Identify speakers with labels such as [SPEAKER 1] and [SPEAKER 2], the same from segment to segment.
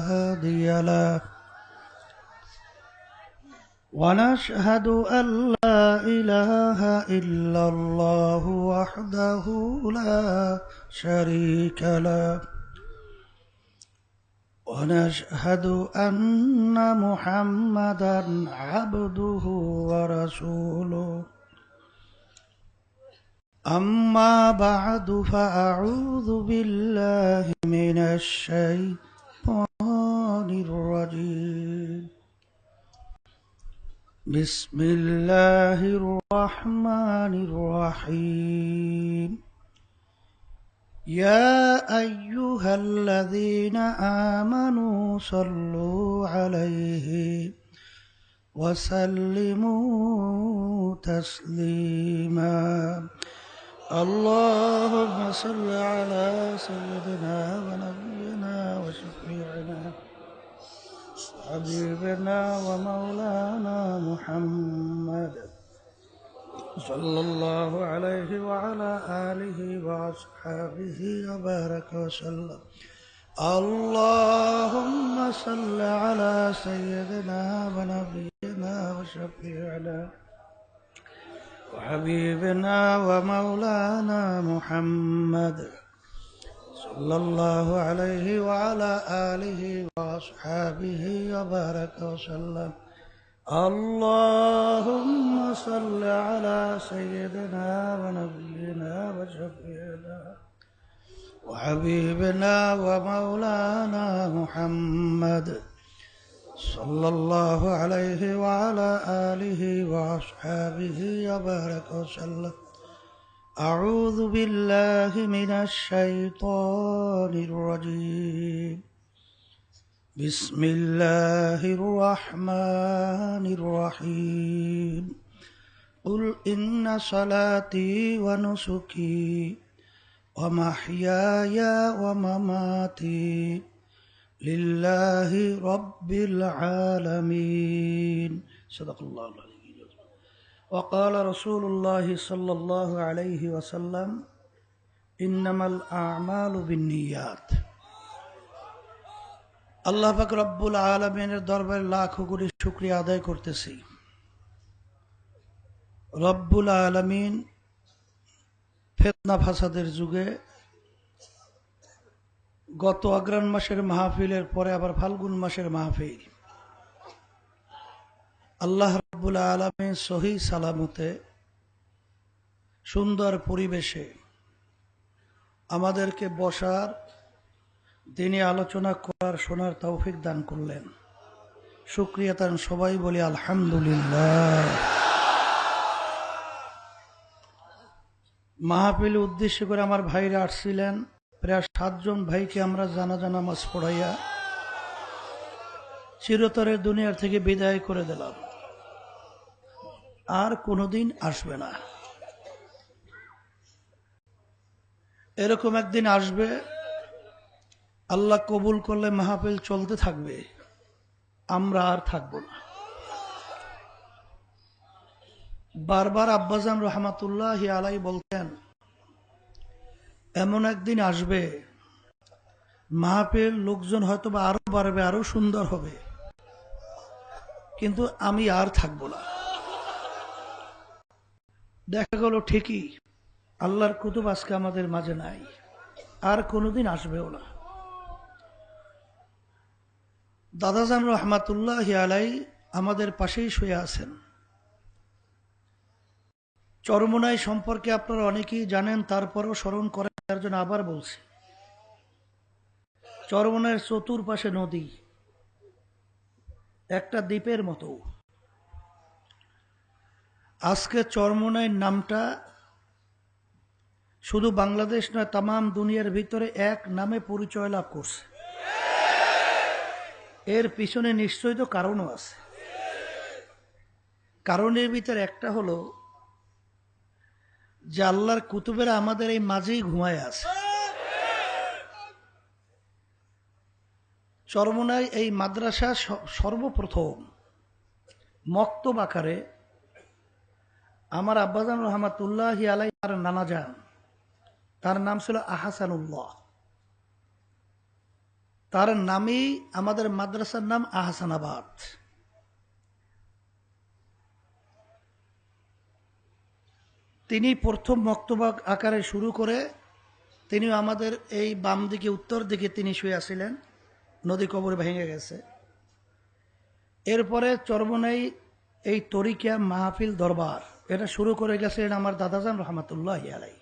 [SPEAKER 1] هادي له ونشهد أن لا إله إلا الله وحده لا شريك له ونشهد أن محمدا عبده ورسوله أما بعد فأعوذ بالله من الشيطان الرجيم بسم الله الرحمن الرحيم يا أيها الذين آمنوا صلوا عليه وسلموا تسليما اللهم صل على سيدنا ونبينا وشفيعنا حبيبنا ومولانا محمد صلى الله عليه وعلى آله وأصحابه وبارك وسلم اللهم صل على سيدنا ونبينا وشفيعنا وحبيبنا ومولانا محمد صلى الله عليه وعلى آله وأصحابه وبارك وسلم اللهم صل على سيدنا ونبينا وشفيعنا وحبيبنا ومولانا محمد صلى الله عليه وعلى آله وأصحابه وبارك وسلم أعوذ بالله من الشيطان الرجيم بسم الله الرحمن الرحيم قل إن صلاتي ونسكي ومحياي ومماتي لله رب العالمين صدق الله العظيم وقال رسول الله صلى الله عليه وسلم إنما الأعمال بالنيات আল্লাহ পাক রব্বুল আলামিনের দরবারে লাখো কোটি শুকরিয়া আদায় করতেছি। রব্বুল আলামিন ফিতনা ফাসাদের যুগে গত অগ্রহায়ণ মাসের মাহফিলের পরে আবার ফাল্গুন মাসের মাহফিল আল্লাহ রব্বুল আলামিন সহি সালামতে সুন্দর পরিবেশে আমাদেরকে বসার দিনে আলোচনা করার শোনার তৌফিক দান করলেন। শুকরিয়া তার সবাই বলি আলহামদুলিল্লাহ। মাহফিল উদ্দেশ্য করে আমার ভাইরা আসছিলেন, প্রায় 7 জন ভাইকে আমরা জানাজা নামাজ পড়াইয়া চিরতরের দুনিয়ার থেকে বিদায় করে দিলাম, আর কোনোদিন আসবে না। এরকম একদিন আসবে, আল্লাহ কবুল করলে মাহফিল চলতে থাকবে, আমরা আর থাকবো না। বারবার আব্বাজান রহমাতুল্লাহি আলাইহি বলতেন, এমন একদিন আসবে মাহফিল লোকজন হয়তো বা আরো বাড়বে, আরো সুন্দর হবে, কিন্তু আমি আর থাকবো না। দেখা গেল ঠিকই আল্লাহর কুতুব আজকে আমাদের মাঝে নাই, আর কোনোদিন আসবেও না। দাদাজান রহমাতুল্লাহি আলাইহি আমাদের পাশেই শুয়ে আছেন। চরমোনাই সম্পর্কে আপনারা অনেকেই জানেন, তারপরেও স্মরণ করেন, তার জন্য আবার বলছি। চরমোনাইয়ের চতুর্পাশে নদী, একটা দ্বীপের মতো। আজকে চরমোনাইয়ের নামটা শুধু বাংলাদেশ নয়, তামাম দুনিয়ার ভিতরে এক নামে পরিচয় লাভ করছে। এর পিছনে নিশ্চয়ই তো কারণও আছে। কারণের ভিতরে একটা হলো যে আল্লাহর কুতুবেরা আমাদের এই মাঝেই ঘুমায় আছে। চরমোনাই এই মাদ্রাসা সর্বপ্রথম মক্তব আকারে আমার আব্বাজান রহমাতুল্লাহি আলাইহি তার নানা যান, তার নাম ছিল আহসানুল্লাহ। তার নামেই আমাদের মাদ্রাসার নাম আহসানাবাদ। তিনি প্রথম মক্তবা আকারে শুরু করে তিনি আমাদের এই বাম দিকে উত্তর দিকে তিনি শুয়ে আসছিলেন, নদী কবর ভেঙে গেছে। এরপরে চরমনাই এই তরিকা মাহফিল দরবার এটা শুরু করে গেছিলেন আমার দাদাজান রহমতুল্লাহ আলাই।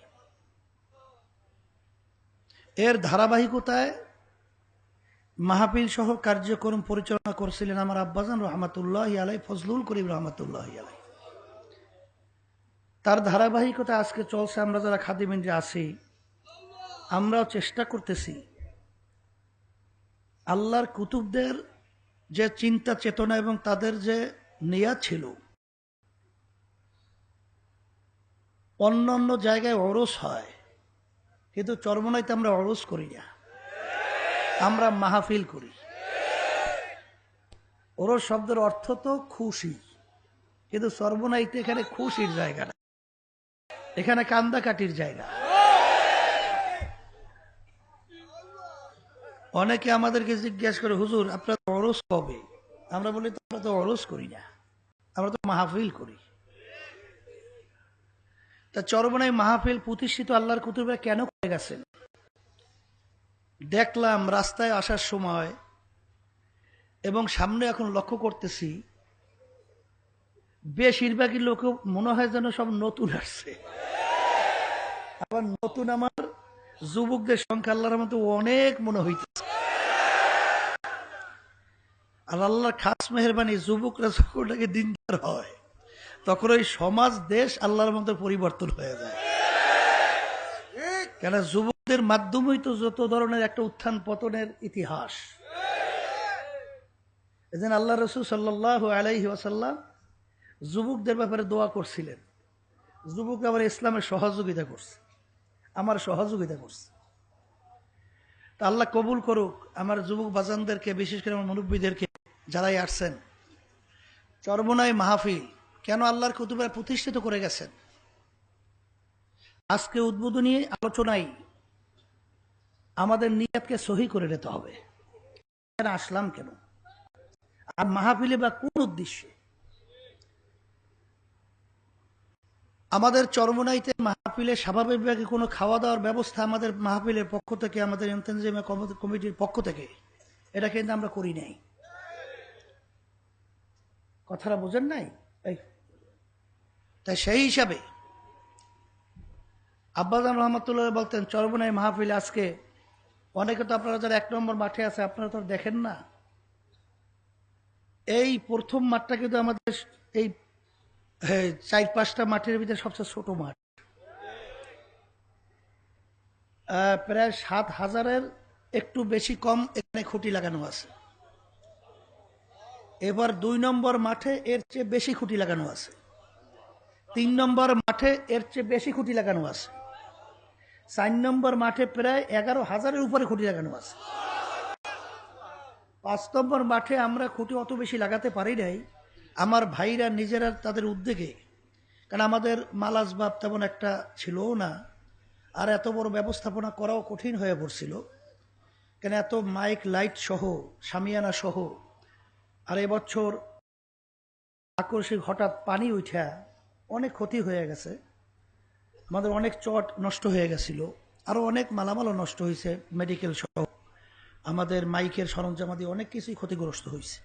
[SPEAKER 1] এর ধারাবাহিকতায় মাহফিল সহ কার্যক্রম পরিচালনা করছিলেন আমার আব্বাজান রহমতুল্লাহ আলাই, ফজলুল করিম রহমতুল্লাহ আলাই। তার ধারাবাহিকতা আজকে চলছে। আমরা যারা খাদিমিনরা আছি আমরাও চেষ্টা করতেছি আল্লাহর কুতুবদের যে চিন্তা চেতনা এবং তাদের যে নিয়াত ছিল, অন্য অন্য জায়গায় অরস হয় কিন্তু চরমনাইতে আমরা অরস করি না, আমরা মাহফিল করি। ওরস শব্দের অর্থ তো খুশি, কিন্তু চরমনাইতে এখানে খুশির জায়গা না, এখানে কান্দাকাটির জায়গা। অনেকে আমাদেরকে জিজ্ঞাসা করে, হুজুর আপনারা তো অরস কবে? আমরা বলি আমরা তো অরস করি না, আমরা তো মাহফিল করি। তা চরমনাই মাহফিল প্রতিষ্ঠিত আল্লাহর কুতুবরা কেন করে গেছেন? দেখলাম রাস্তায় আসার সময় এবং সামনে এখন লক্ষ্য করতেছি বেশিরভাগই লোক মনে হয় যেন সব নতুন আসছে। আবার নতুন আমার যুবকদের সংখ্যা আল্লাহর মতো অনেক মনে হইতেছে। আর আল্লাহর খাস মেহেরবানি, যুবকরা যখন দিনদার হয় তখন ওই সমাজ দেশ আল্লাহর মতো পরিবর্তন হয়ে যায়। কেন যুবকদের মাধ্যমেই তো যত ধরনের একটা উত্থান পতনের ইতিহাস। এজন্য আল্লাহ রাসূল সাল্লাল্লাহু আলাইহি ওয়াসাল্লাম যুবকদের ব্যাপারে দোয়া করছিলেন। যুবক আবার ইসলামের সহযোগিতা করছে, আমার সহযোগিতা করছে। তা আল্লাহ কবুল করুক আমার যুবক বাজানদেরকে, বিশেষ করে আমার মুরব্বীদেরকে যারাই আসছেন। চরমনাই মাহফিল কেন আল্লাহর কুতুবরা প্রতিষ্ঠিত করে গেছেন, আজকে উদ্বোধনী আলোচনায় আমাদের নিয়তকে সহি করে নিতে হবে। আসলাম কেন আর মাহফিলে বা কোন উদ্দেশ্যে? আমাদের চরমনাইতে মাহফিলে স্বাভাবিকভাবে কোনো খাওয়া দাওয়ার ব্যবস্থা আমাদের মাহফিলের পক্ষ থেকে, আমাদের ইনতেনজিমা কমিটির পক্ষ থেকে এটা কিন্তু আমরা করি নাই। কথাটা বোঝেন নাই? তাই সেই হিসাবে আব্বাজান রহমতুল্লাহ বলতেন চরমনাই মাহফিল আজকে অনেকে তো আপনারা যারা 1 নম্বর মাঠে আছে আপনারা তো দেখেন না, এই প্রথম মাঠটা কিন্তু আমাদের এই 4-5টা মাঠের ভিতরে সবচেয়ে ছোট মাঠ। প্রায় 7,000-এর একটু বেশি কম এখানে খুঁটি লাগানো আছে। এবার 2 নম্বর মাঠে এর চেয়ে বেশি খুঁটি লাগানো আছে, 3 নম্বর মাঠে এর চেয়ে বেশি খুঁটি লাগানো আছে, 4 নম্বর মাঠে প্রায় 11,000-এর উপরে খুঁটি লাগানো আছে। 5 নম্বর মাঠে আমরা খুঁটি অত বেশি লাগাতে পারি নাই, আমার ভাইরা নিজেরা তাদের উদ্যোগে, কারণ আমাদের মাল আসবাব তেমন একটা ছিলও না, আর এত বড় ব্যবস্থাপনা করাও কঠিন হয়ে পড়ছিল। কেন এত মাইক লাইট সহ শামিয়ানা সহ, আর এবছর আকস্মিক হঠাৎ পানি উঠা অনেক ক্ষতি হয়ে গেছে, আমাদের অনেক চট নষ্ট হয়ে গেছিল, আরও অনেক মালামালও নষ্ট হয়েছে, মেডিকেল সহ আমাদের মাইকের সরঞ্জামাদি অনেক কিছুই ক্ষতিগ্রস্ত হয়েছে।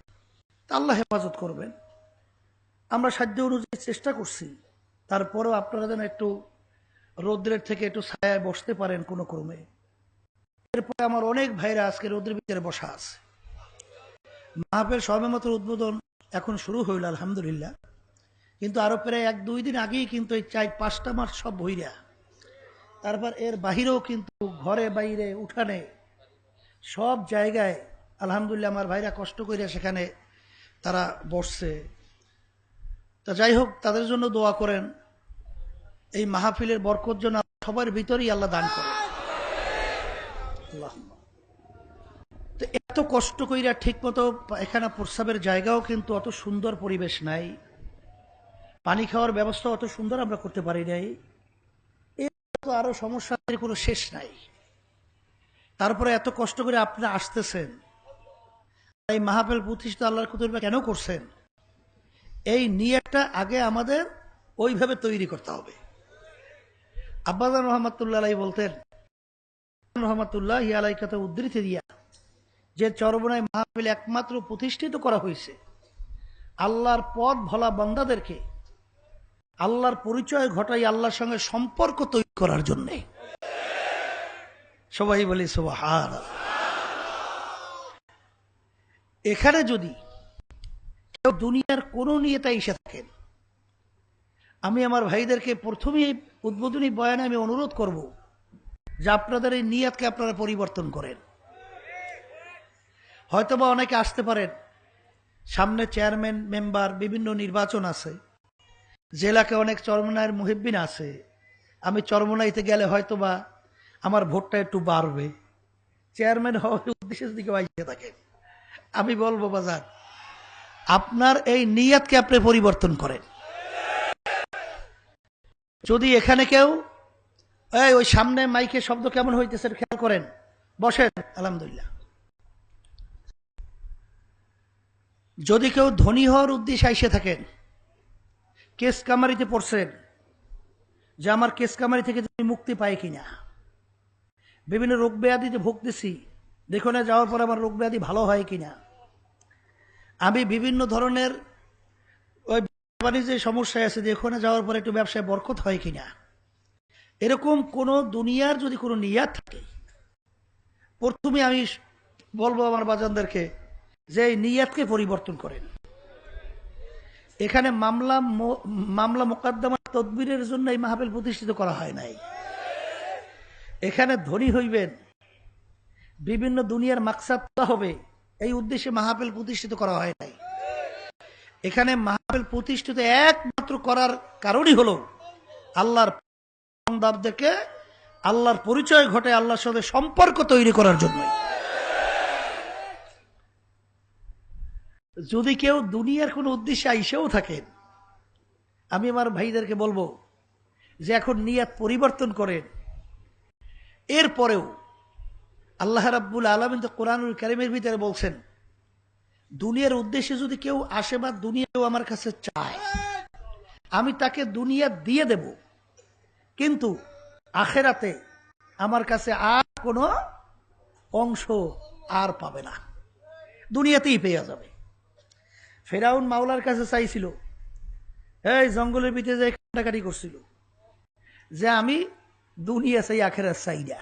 [SPEAKER 1] তা আল্লাহ হেফাজত করবেন। আমরা সাধ্য অনুযায়ী চেষ্টা করছি, তারপরেও আপনারা যেন একটু রৌদ্রের থেকে একটু ছায়ায় বসতে পারেন কোনো ক্রমে। এরপরে আমার অনেক ভাইরা আজকে রৌদ্রের ভিতরে বসা আছে। মাহফিল সবেমাত্র উদ্বোধন এখন শুরু হইল আলহামদুলিল্লাহ, কিন্তু আরো প্রায় 1-2 দিন আগেই কিন্তু এই 4-5টা মাঠ সব ভইরা, তারপর এর বাহিরেও কিন্তু ঘরে বাইরে উঠানে সব জায়গায় আলহামদুলিল্লাহ আমার ভাইরা কষ্ট করে সেখানে তারা বসছে। তা যাই হোক, তাদের জন্য দোয়া করেন, এই মাহফিলের বরকত যেন সবার ভিতরেই আল্লাহ দান করে। তো এত কষ্ট কইরা ঠিক মতো এখানে প্রস্রাবের জায়গাও কিন্তু অত সুন্দর পরিবেশ নাই, পানি খাওয়ার ব্যবস্থা অত সুন্দর আমরা করতে পারি নাই, এর তো আরো সমস্যার কোনো শেষ নাই। তারপরে এত কষ্ট করে আপনি আসতেছেন, এই মাহফিল প্রতিষ্ঠা আল্লাহর কুতুবে কেন করছেন? এই নিয়তটা আগে আমাদের ওইভাবে তৈরি করতে হবে। আব্বাজান রহমাতুল্লাহ আলাইহি বলতেন, রহমাতুল্লাহ আলাইহি কথা উদ্ধৃতি দিয়া, যে চরমনায় মাহফিল একমাত্র প্রতিষ্ঠিত করা হয়েছে আল্লাহর পথ ভোলা বান্দাদেরকে আল্লাহর পরিচয় ঘটাই আল্লাহর সঙ্গে সম্পর্ক তৈরি করার জন্য। সবাই বলি সুবহানাল্লাহ। এখানে যদি কেউ দুনিয়ার কোন নিয়তে এসে থাকেন, আমি আমার ভাইদেরকে প্রথমেই উদ্বোধনী বয়ানে আমি অনুরোধ করব যে আপনাদের এই নিয়তকে আপনারা পরিবর্তন করেন। হয়তোবা অনেকে আসতে পারেন, সামনে চেয়ারম্যান মেম্বার বিভিন্ন নির্বাচন আছে, জেলাকে অনেক চরমনায়ের মুহিব্বিন আছে, আমি চরমনাইতে গেলে হয়তোবা আমার ভোটটা একটু বাড়বে, চেয়ারম্যান হওয়ার উদ্দেশ্যে যদি কেউ আসতে থাকে, আমি বলবো বাজার আপনার এই নিয়তকে আপনি পরিবর্তন করেন। যদি এখানে কেউ ওই সামনে মাইকে শব্দ কেমন হইতেছে খেয়াল করেন, বসেন আলহামদুলিল্লাহ। যদি কেউ ধনী হওয়ার উদ্দেশ্যে এসে থাকেন, কেস কামারিতে পড়ছেন যে আমার কেস কামারি থেকে তুমি মুক্তি পাই কিনা, বিভিন্ন রোগ ব্যাধিতে ভুগতেছি, দেখো না যাওয়ার পর আমার রোগ ব্যাধি ভালো হয় কিনা, আমি বিভিন্ন ধরনের ওই বাণিজ্যের সমস্যায় আছে, দেখো না যাওয়ার পর একটু ব্যবসায় বরকত হয় কিনা, এরকম কোন দুনিয়ার যদি কোনো নিয়াত থাকে, প্রথমে আমি বলবো আমার বাজানদেরকে যে এই নিয়াতকে পরিবর্তন করেন। এখানে মামলা মোকদ্দমা তদবিরের জন্য এই মাহফিল প্রতিষ্ঠিত করা হয় নাই। এখানে ধনী হইবেন, বিভিন্ন দুনিয়ার মাকসাদ হবে, এই উদ্দেশ্যে মাহফিল প্রতিষ্ঠিত করা হয় নাই। এখানে মাহফিল প্রতিষ্ঠিত একমাত্র করার কারণই হলো আল্লাহর বান্দাদেরকে আল্লাহর পরিচয় ঘটে আল্লাহর সাথে সম্পর্ক তৈরি করার জন্যই। যদি কেউ দুনিয়ার কোনো উদ্দেশ্যে আইসেও থাকেন, আমি আমার ভাইদেরকে বলবো যে এখন নিয়াত পরিবর্তন করেন। এরপরেও আল্লাহ রাব্বুল আলামিন তো কোরআনুল কারীমের ভিতরে বলছেন, দুনিয়ার উদ্দেশ্যে যদি কেউ আসে বা দুনিয়াও আমার কাছে চায়, আমি তাকে দুনিয়া দিয়ে দেব, কিন্তু আখেরাতে আমার কাছে আর কোনো অংশ আর পাবে না, দুনিয়াতেই পেয়ে যাবে। ফেরাউন মাওলার কাছে চাইছিল, এই জঙ্গলের ভিতরে যে কাটাকাটি করছিল, যে আমি দুনিয়া চাই আখেরাত চাই না।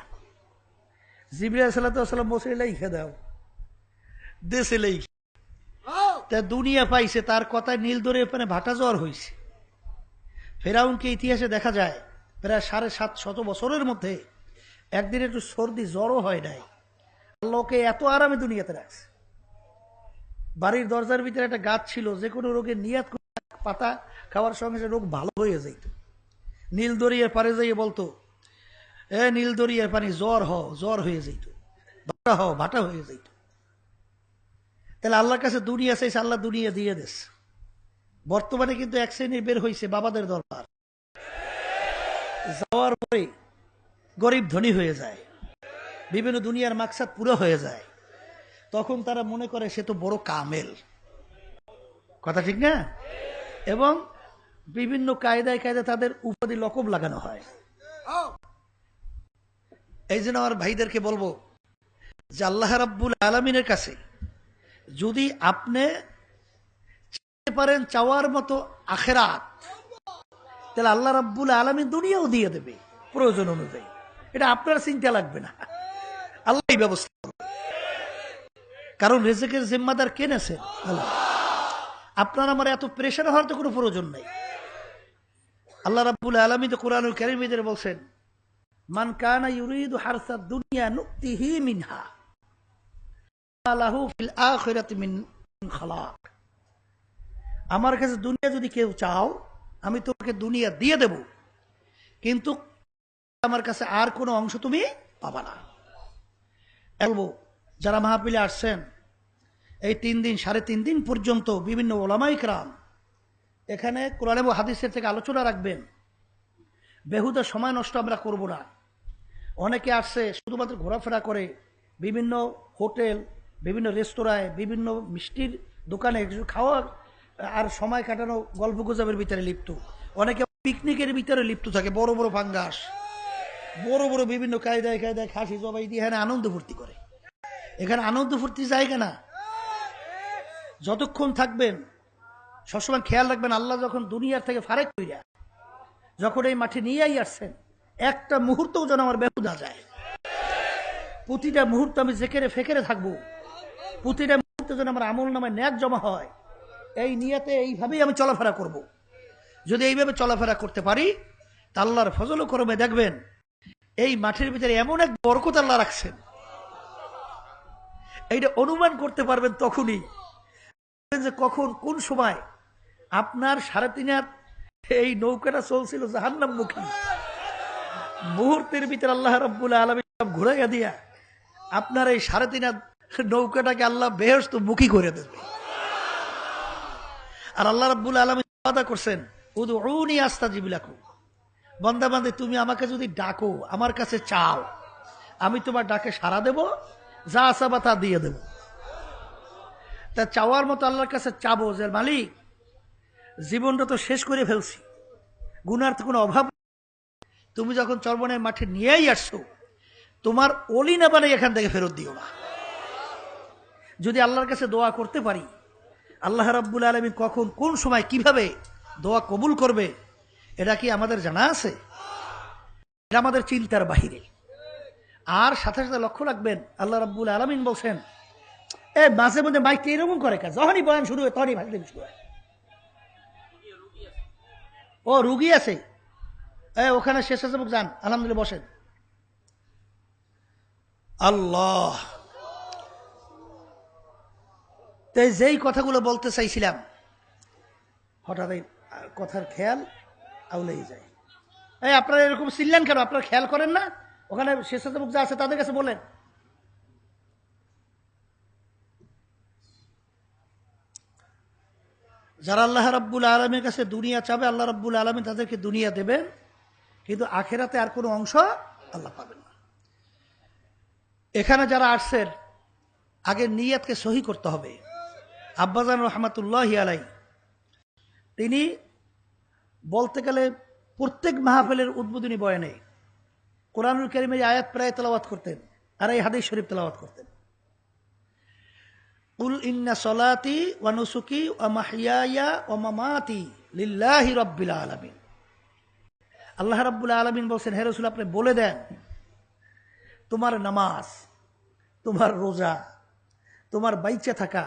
[SPEAKER 1] জিবরাইল সাল্লাল্লাহু আলাইহি ওয়াসাল্লাম বসে লেখা দাও, দেশে লেখা, তা দুনিয়া পাইছে, তার কথায় নীল ধরে ওখানে ভাটা জ্বর হয়েছে। ফেরাউনকে ইতিহাসে দেখা যায় প্রায় 750 বছরের মধ্যে একদিন একটু সর্দি জ্বরও হয় নাই, আল্লাহকে এত আরামে দুনিয়াতে রাখছে। বাড়ির দরজার ভিতরে একটা গাছ ছিল, যে কোনো রোগের নিয়াত পাতা খাওয়ার সঙ্গে সঙ্গে রোগ ভালো হয়ে যেত। নীল দরিয়ার পারে যাইয়ে বলতো, নীল দরিয়ার পানি জ্বর হয়ে যেত, ভাটা হয়ে যেত। তাহলে আল্লাহর কাছে দুনিয়া চাইছে, আল্লাহ দুনিয়া দিয়ে দেশ। বর্তমানে কিন্তু এক শ্রেণীর বের হয়েছে বাবাদের দরবার, যাওয়ার পরে গরিব ধনী হয়ে যায়, বিভিন্ন দুনিয়ার মাকসাদ পুরো হয়ে যায়, তখন তারা মনে করে সে তো বড় কামেল, কথা ঠিক না? এবং বিভিন্ন কায়দায় তাদের উপাধি লকব লাগানো হয়। এই জন্য আমার ভাইদেরকে বলবো যে আল্লাহ রাব্বুল আলামিনের কাছে যদি আপনি চাইতে পারেন চাওয়ার মতো আখেরাত, তাহলে আল্লাহ রাব্বুল আলামিন দুনিয়াও দিয়ে দেবে প্রয়োজন অনুযায়ী, এটা আপনার চিন্তা লাগবে না, আল্লাহই ব্যবস্থা করবে। কারণ রিজিকের জিম্মাদার কে নেছেন? আল্লাহ। আপনার আমার এত প্রেশার হওয়ার তো কোনো প্রয়োজন নাই। আল্লাহ রাব্বুল আলামিন তো কোরআনুল কারীমে বলছেন, মান কানা ইউরিদু হারসাদ দুনিয়া নুতিহি মিনহা মা লাহু ফিল আখিরাতি মিন খালাক। আমার কাছে দুনিয়া যদি কেউ চাও, আমি তোমাকে দুনিয়া দিয়ে দেব, কিন্তু আমার কাছে আর কোনো অংশ তুমি পাবা না। বলবো যারা মাহফিলে আসছেন, এই 3 দিন 3.5 দিন পর্যন্ত বিভিন্ন ওলামায়ে কেরাম এখানে কোরআন এবং হাদিসের থেকে আলোচনা রাখবেন। বেহুদা সময় নষ্ট আমরা করব না। অনেকে আসছে শুধুমাত্র ঘোরাফেরা করে, বিভিন্ন হোটেল, বিভিন্ন রেস্তোরাঁয়, বিভিন্ন মিষ্টির দোকানে কিছু খাওয়া আর সময় কাটানো, গল্প গুজবের ভিতরে লিপ্ত। অনেকে পিকনিকের ভিতরে লিপ্ত থাকে, বড় বড় ফাঙ্গাস, বড় বড় বিভিন্ন কায়দায় কায়দায় খাসি জবাই দিয়ে এখানে আনন্দ ফুর্তি করে। এখানে আনন্দ ফুর্তি জায়গা না। যতক্ষণ থাকবেন সবসময় খেয়াল রাখবেন, আল্লাহ যখন দুনিয়ার থেকে ফারেক কইরা যখন এই মাঠে নিয়েই আসছেন, একটা মুহূর্তও যেন আমার বেহুদা যায়। প্রতিটা মুহূর্ত আমি জেকেরে ফেকেরে থাকবো, প্রতিটা মুহূর্তে যেন আমার আমল নামায় ন্যাক জমা হয়, এই নিয়াতে এইভাবেই আমি চলাফেরা করব। যদি এইভাবে চলাফেরা করতে পারি, তা আল্লাহর ফজল ও করমে দেখবেন এই মাঠের ভিতরে এমন এক বরকত আল্লাহ রাখছেন, এইটা অনুমান করতে পারবেন তখনই যে কখন কোন সময় আপনার 3.5 হাত এই নৌকাটা চলছিল জাহান্নামমুখী, মুহূর্তের ভিতরে আল্লাহ রাব্বুল আলামিন সব ঘুরাইয়া দিয়া আপনার এই 3.5 হাত নৌকাটাকে আল্লাহ বেহেশত মুখী করে দেবে। আর আল্লাহ রাব্বুল আলামিন ওয়াদা করছেন, উদউনি আস্তাজিব লাকুম, বান্দা বান্দে তুমি আমাকে যদি ডাকো, আমার কাছে চাও, আমি তোমার ডাকে সাড়া দেব, যা চাবা তা দিয়ে দেব। তা চাওয়ার মতো আল্লাহর কাছে চাবো যে মালিক, জীবনটা তো শেষ করে ফেলছি, গুনার তো কোনো অভাব, তুমি যখন চরমনের মাঠে নিয়েই আসছো, তোমার অলি না বানাই এখান থেকে ফেরত দিও না। যদি আল্লাহর কাছে দোয়া করতে পারি, আল্লাহ রাব্বুল আলামিন কখন কোন সময় কিভাবে দোয়া কবুল করবে, এটা কি আমাদের জানা আছে? এটা আমাদের চিন্তার বাহিরে। আর সাথে সাথে লক্ষ্য রাখবেন, আল্লাহ রাব্বুল আলামিন বলছেন, এ মাঝে মধ্যে মাইকটা এরকম করে, কাজ যখনই বয়ান শুরু হয় তখনই ভাঙতে শুরু হয়। ও রুগী আছে, ওখানে স্বেচ্ছাসেবক যান, আলহামদুলিল্লাহ বসেন। আল্লাহ, তাই যেই কথাগুলো বলতে চাইছিলাম, হঠাৎ এই কথার খেয়াল আউলেই যায়। আপনারা এরকম চিনলেন কেন? আপনারা খেয়াল করেন না? ওখানে স্বেচ্ছাসেবক যা আছে তাদের কাছে বলেন। যারা আল্লাহ রাব্বুল আলামিনের কাছে দুনিয়া চাবে, আল্লাহ রাব্বুল আলামিন তাদেরকে দুনিয়া দেবেন, কিন্তু আখেরাতে আর কোনো অংশ আল্লাহ পাবেন না। এখানে যারা আসছেন, আগে নিয়াতকে সহি করতে হবে। আব্বাজান রহমাতুল্লাহি আলাইহি তিনি বলতে গেলে প্রত্যেক মাহফিলের উদ্বোধনী বয়ানে কোরআনুল কারীমের আয়াত প্রায় তেলাওয়াত করতেন, আর এই হাদিস শরীফ তেলাওয়াত করতেন। কুল ইন্না সলাতি ওয়া নুসুকি ওয়া মাহইয়ায়া ওয়া মামাতি লিল্লাহি রাব্বিল আলামিন। আল্লাহ রাব্বুল আলামিন বলছেন, হে রাসূল আপনি বলে দেন, তোমার নামাজ, তোমার রোজা, তোমার বাইচা থাকা,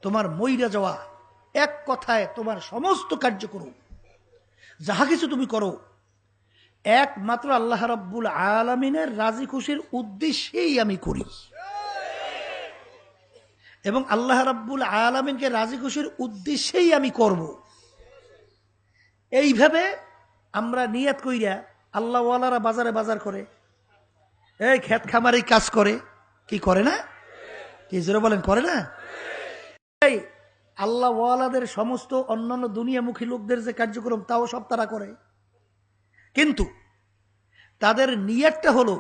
[SPEAKER 1] তোমার মইরা যাওয়া, এক কথায় তোমার সমস্ত কার্যক্রম যাহা কিছু তুমি করো, একমাত্র আল্লাহ রাব্বুল আলামিনের রাজি খুশির উদ্দেশ্যেই আমি করি, এবং আল্লাহ রাব্বুল আলামিনকে রাজি খুশির উদ্দেশ্যেই আমি করব। এইভাবে আমরা নিয়াত কইরা, আল্লাহ ওয়ালারা বাজারে বাজার করে, এই খেত খামারি কাজ করে, কি করে না? কি জোরে বলেন, করে না? এই আল্লাহ ওয়ালাদের সমস্ত অন্যান্য দুনিয়ামুখী লোকদের যে কার্যক্রম, তাও সব তারা করে, কিন্তু তাদের নিয়াতটা হলো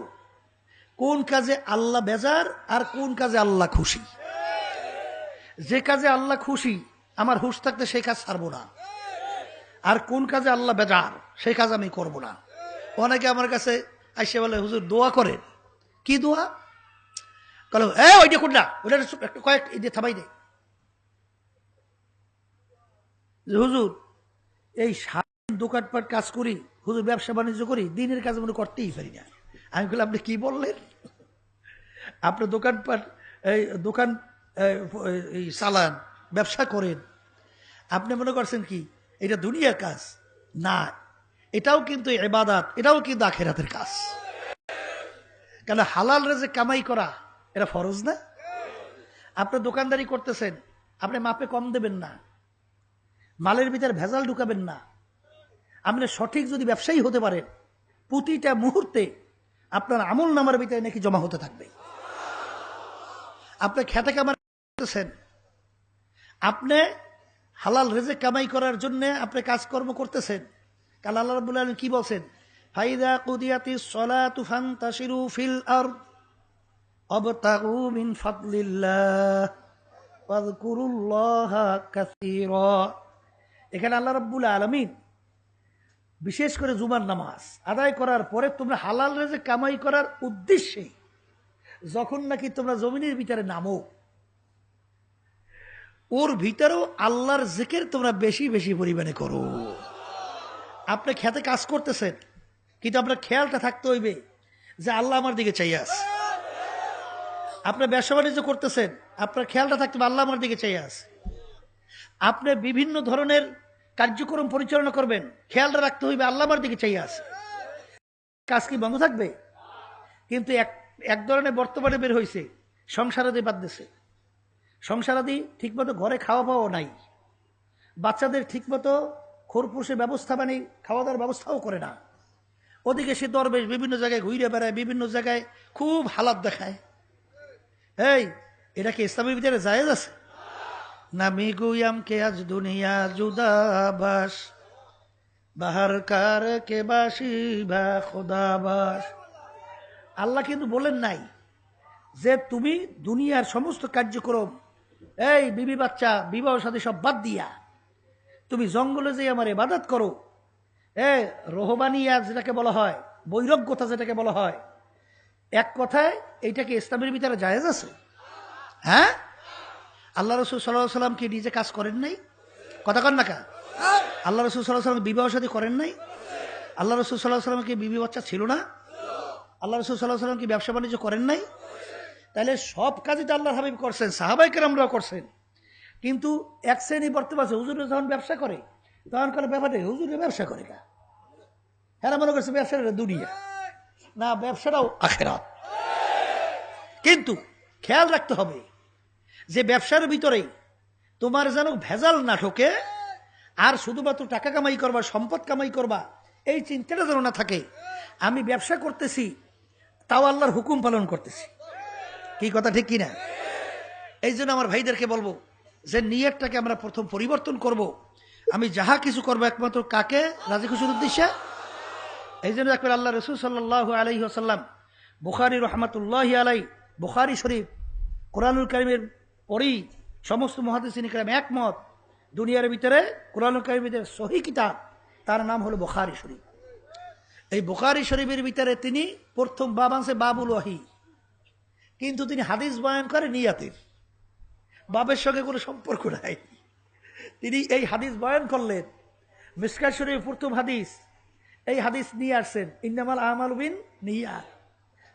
[SPEAKER 1] কোন কাজে আল্লাহ বেজার আর কোন কাজে আল্লাহ খুশি। যে কাজে আল্লাহ খুশি, আমার হুঁশ থাকতে সেই কাজ ছাড়বো না, আর কোন কাজে আল্লাহ বেজার সেই কাজ আমি করব না। অনেকে আমার কাছে আইসে বলে, হুজুর দোয়া করেন। কি দোয়া? বলো ওইটা কোন না, ওইটা কয়েক থামাই দে। হুজুর এই দোকানপাট কাজ করি, হুজুর ব্যবসা বাণিজ্য করি, দিনের কাজ মনে করতেই পারি না। আমি বললাম, আপনি কি বললেন? আপনি দোকানপাট দোকান এই চালান, ব্যবসা করেন, আপনি মনে করছেন কি এটা দুনিয়ার কাজ? না, এটাও কিন্তু ইবাদত, এটাও কিন্তু আখিরাতের কাজ। কেন? হালাল রিজিক কামাই করা এটা ফরজ না? আপনি দোকানদারি করতেছেন, আপনি মাপে কম দেবেন না, মালের ভিতরে ভেজাল ঢুকাবেন না। আপনি সঠিক যদি ব্যবসায়ী হতে পারেন, প্রতিটা মুহূর্তে আপনার আমল নামার ভিতরে নাকি জমা হতে থাকবে। আপনি খেতে কামাই করতেছেন, আপনি হালাল রিজিক কামাই করার জন্য আপনি কাজকর্ম করতেছেন। কাল আল্লাহ রাব্বুল আলামিন কি বলছেন? ফাইদা কুদিয়াতিস সালাতু ফান্তাশিরু ফিল আরদ ওয়াবতাগু মিন ফাদলিল্লাহ ওয়াযকুরুল্লাহা কাসীরা। এখানে আল্লাহ রাব্বুল আলামিন বিশেষ করে জুমার নামাজ আদায় করার পরে তোমরা হালাল রিজিক কামাই করার উদ্দেশ্যে যখন নাকি তোমরা জমিনের ভিতরে নামো, ওর ভিতরেও আল্লাহর জিকির তোমরা বেশি বেশি পরিমাণে করো। আপনি খেতে কাজ করতেছেন, কিন্তু আপনার খেয়ালটা থাকতে হইবে যে আল্লাহ আমার দিকে চাই আছে। আপনি ব্যবসা বাণিজ্য করতেছেন, আপনার খেয়ালটা থাকতে হবে আল্লাহ আমার দিকে চাই আছে। আপনি বিভিন্ন ধরনের কার্যক্রম পরিচালনা করবেন, খেয়ালটা রাখতে হইবে আল্লাহ আমার দিকে চাই আছে। কাজ কি বন্ধ থাকবে? কিন্তু এক ধরনের বর্তমানে বের হয়েছে সংসারাদি বাদ দিছে। সংসারাদি ঠিকমতো ঘরে খাওয়া পাওয়া নাই, বাচ্চাদের ঠিকমতো খোরপোশের ব্যবস্থা মানে খাওয়া দাওয়ার ব্যবস্থাও করে না। ওদিকে সে দরবেশ বিভিন্ন জায়গায় ঘুরে বেড়ায়, বিভিন্ন জায়গায় খুব হালাত দেখায়। এই এটা কি ইসলামের ভিতরে জায়েজ আছে? না মিগুয়াম কে আজ দুনিয়া জুদাবাস বাহার কার কে বাসি বা খোদাবাস। আল্লাহ কিন্তু বলেন নাই যে তুমি দুনিয়ার সমস্ত কার্যক্রম, এই বিবি বাচ্চা বিবাহ সাথে সব বাদ দিয়া তুমি জঙ্গলে যে আমার ইবাদত করো, রোহবানিয়া যেটাকে বলা হয়, বৈরাগ্যতা যেটাকে বলা হয়, এক কথায় এইটাকে ইসলামের ভিতরে জায়েজ আছে? হ্যাঁ, আল্লাহ রসুল সাল্লাল্লাহু আলাইহি ওয়াসাল্লাম কি নিজে কাজ করেন নাই? কথা কন না কা? আল্লাহ রসুল সাল্লাল্লাহু আলাইহি ওয়াসাল্লাম বিবাহ শাদী করেন নাই? আল্লাহ রসুল সাল্লাল্লাহু আলাইহি ওয়াসাল্লাম কি বিবি বাচ্চা ছিল না? আল্লাহ রসুল সাল্লাল্লাহু আলাইহি ওয়াসাল্লাম কি ব্যবসা বাণিজ্য করেন নাই? তাহলে সব কাজই তো আল্লাহর হাবিব করছেন, সাহাবায়ে কেরামরাও করছেন। কিন্তু এক শ্রেণী বর্তমান আছে, হুজুরে যখন ব্যবসা করে তখন করে ব্যাপারে হুজুরে ব্যবসা করে কা, হ্যাঁ মনে করছে ব্যবসাটা দুনিয়া না, ব্যবসাটাও আখিরাত। কিন্তু খেয়াল রাখতে হবে যে ব্যবসার ভিতরে তোমার যেন ভেজাল না ঢোকে, আর শুধুমাত্র টাকা কামাই করবা, সম্পদ কামাই করবা, এই চিন্তাটা যেন না থাকে। আমি ব্যবসা করতেছি তাও আল্লাহর হুকুম পালন করতেছি। কি কথা ঠিক কিনা? এই জন্য আমার ভাইদেরকে বলবো যে নিয়তটাকে আমরা প্রথম পরিবর্তন করব। আমি যাহা কিছু করবো একমাত্র কাকে রাজি খুশির উদ্দেশ্যে। এই জন্য একবার আল্লাহ রসুল সাল্লাল্লাহু আলাইহি ওয়াসাল্লাম বুখারী রহমাতুল্লাহি আলাই, বুখারী শরীফ, কোরআনুল কারীমের পড়ি সমস্ত মুহাদ্দিসিন কিরাম একমত, দুনিয়ার ভিতরে কোরআনুল কারীমের ভিতরে সহিহ কিতাব, তার নাম হলো বুখারী শরীফ। এই বুখারী শরীফের ভিতরে তিনি প্রথম বাব আছে বাবুল ওয়াহি, কিন্তু তিনি হাদিস বয়ান করে নিয়াতের, বাবের সঙ্গে কোনো সম্পর্ক নাই। তিনি এই হাদিস বয়ান করলেন, মিশকাত শরীফের প্রথম হাদিস, এই হাদিস নিয়ে আসছেন ইন্নামাল আমালু বিন নিয়াত।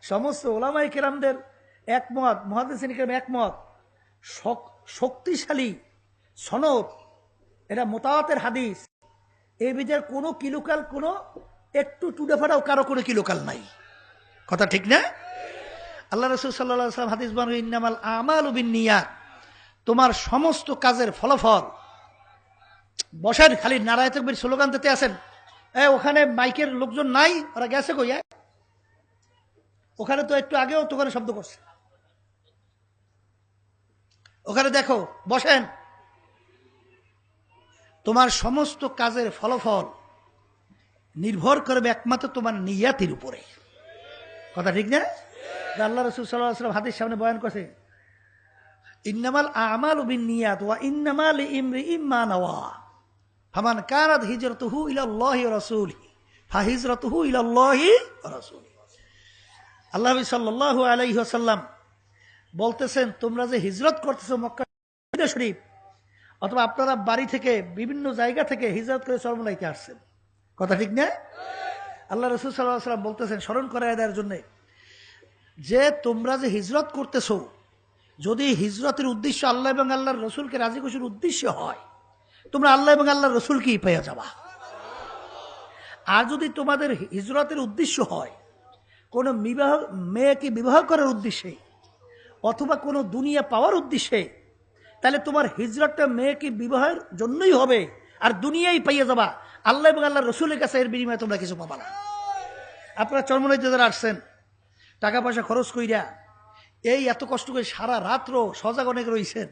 [SPEAKER 1] সমস্ত ওলামায়ে কেরামদের একমত, মুহাদ্দিসিন কিরাম একমত, শক্তিশালী সনদ, এটা মুতাওয়াতির হাদিস। এই ভিতরে কোনো কিলোকাল, কোনো একটু টুডে ফাটাও কারো কোনো কিলোকাল নাই। কথা ঠিক না? আল্লাহ রাসূল সাল্লাল্লাহু আলাইহি ওয়াসাল্লাম হাদিস বলেন ইন্নামাল আমালু বিন্নিয়াত, তোমার সমস্ত কাজের ফলাফল। বসেন, খালি নারায়ে তাকবীর স্লোগান দিতে আছেন। ওখানে মাইকের লোকজন নাই, ওরা গেছে কই? ওখানে তো একটু আগেও তো ওখানে শব্দ করছে, ওখানে দেখো। বসেন, তোমার সমস্ত কাজের ফলাফল নির্ভর করবে একমাত্র তোমার নিয়াতের উপরে। কথা ঠিক না? আল্লাহ রাসূল সাল্লাল্লাহু আলাইহি ওয়াসাল্লাম হাদিস সামনে বয়ান করছে ইন্নামাল আমালু বিন্নিয়াত ওয়া ইন্নামা লিইমরিইম মা নাওয়া ফামান কানাত হিজরাতুহু ইলাল্লাহি ওয়া রাসূলিহি ফাহিজরাতুহু ইলাল্লাহি ওয়া রাসূলিহি। আল্লাহ সাল্লাল্লাহু আলাইহি ওয়াসাল্লাম বলতেছেন, তোমরা যে হিজরত করতেছো মক্কা শরীফ, অথবা আপনারা বাড়ি থেকে বিভিন্ন জায়গা থেকে হিজরত করে চরমনাইতে আসছেন, কথা ঠিক না? আল্লাহ রাসূল সাল্লাল্লাহু আলাইহি ওয়াসাল্লাম বলতেছেন স্মরণ করায় দেওয়ার জন্য, যে তোমরা যে হিজরত করতেছো, যদি হিজরতের উদ্দেশ্য আল্লাহ এবং আল্লাহর রসুলকে রাজি খুশির উদ্দেশ্য হয়, তোমরা আল্লাহ এবং আল্লাহর রসুলকেই পেয়ে যাবা। আর যদি তোমাদের হিজরতের উদ্দেশ্য হয় কোনো মেয়েকে বিবাহ করার উদ্দেশ্যে অথবা কোনো দুনিয়া পাওয়ার উদ্দেশ্যে, তাহলে তোমার হিজরতটা মেয়েকে বিবাহের জন্যই হবে, আর দুনিয়াই পাইয়ে যাবা। আল্লাহ এবং আল্লাহর রসুলের কাছে এর বিনিময়ে তোমরা কিছু পাবা না। আপনারা চরমনাইতে যারা আসছেন, টাকা পয়সা খরচ কইরা এই এত কষ্ট করে সারা রাত্র সজাগ অনেক রয়েছেন,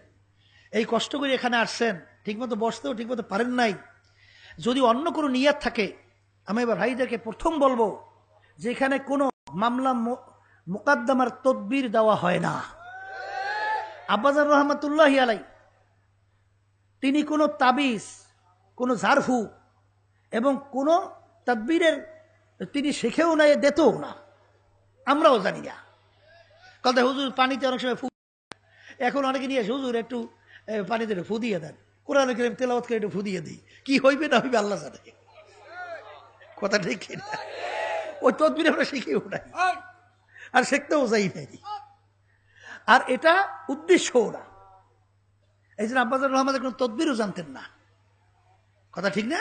[SPEAKER 1] এই কষ্ট করে এখানে আসছেন, ঠিকমতো বসতেও ঠিকমতো পারেন নাই। যদি অন্য কোনো নিয়াত থাকে আমি এবার ভাইদেরকে প্রথম বলবো যে এখানে কোনো মামলা মোকদ্দমার তদবির দেওয়া হয় না। আব্বাজান রহমতুল্লাহি আলাই তিনি কোনো তাবিজ, কোনো ঝাড়ফু এবং কোনো তদবিরের তিনি শিখেও না, দিতেও না, আমরাও জানি না। কথা হুজুর পানিতে অনেক সময় ফু, এখন অনেকে নিয়ে এসে হুজুর একটু পানিতে ফু দিয়ে দেন, কোরআন কারীম তেলাওয়াত করে একটু ফু দিয়ে দিই, কি হইবে না হইবে আল্লাহ জানে। কথা ঠিক কিনা? ওই তদবির আমরা শিখেও নাই আর শিখতেও যাই নাই, আর এটা উদ্দেশ্যও না। এই জন্য আব্বাজান রহমানের কোন তদবিরও জানতেন না। কথা ঠিক না?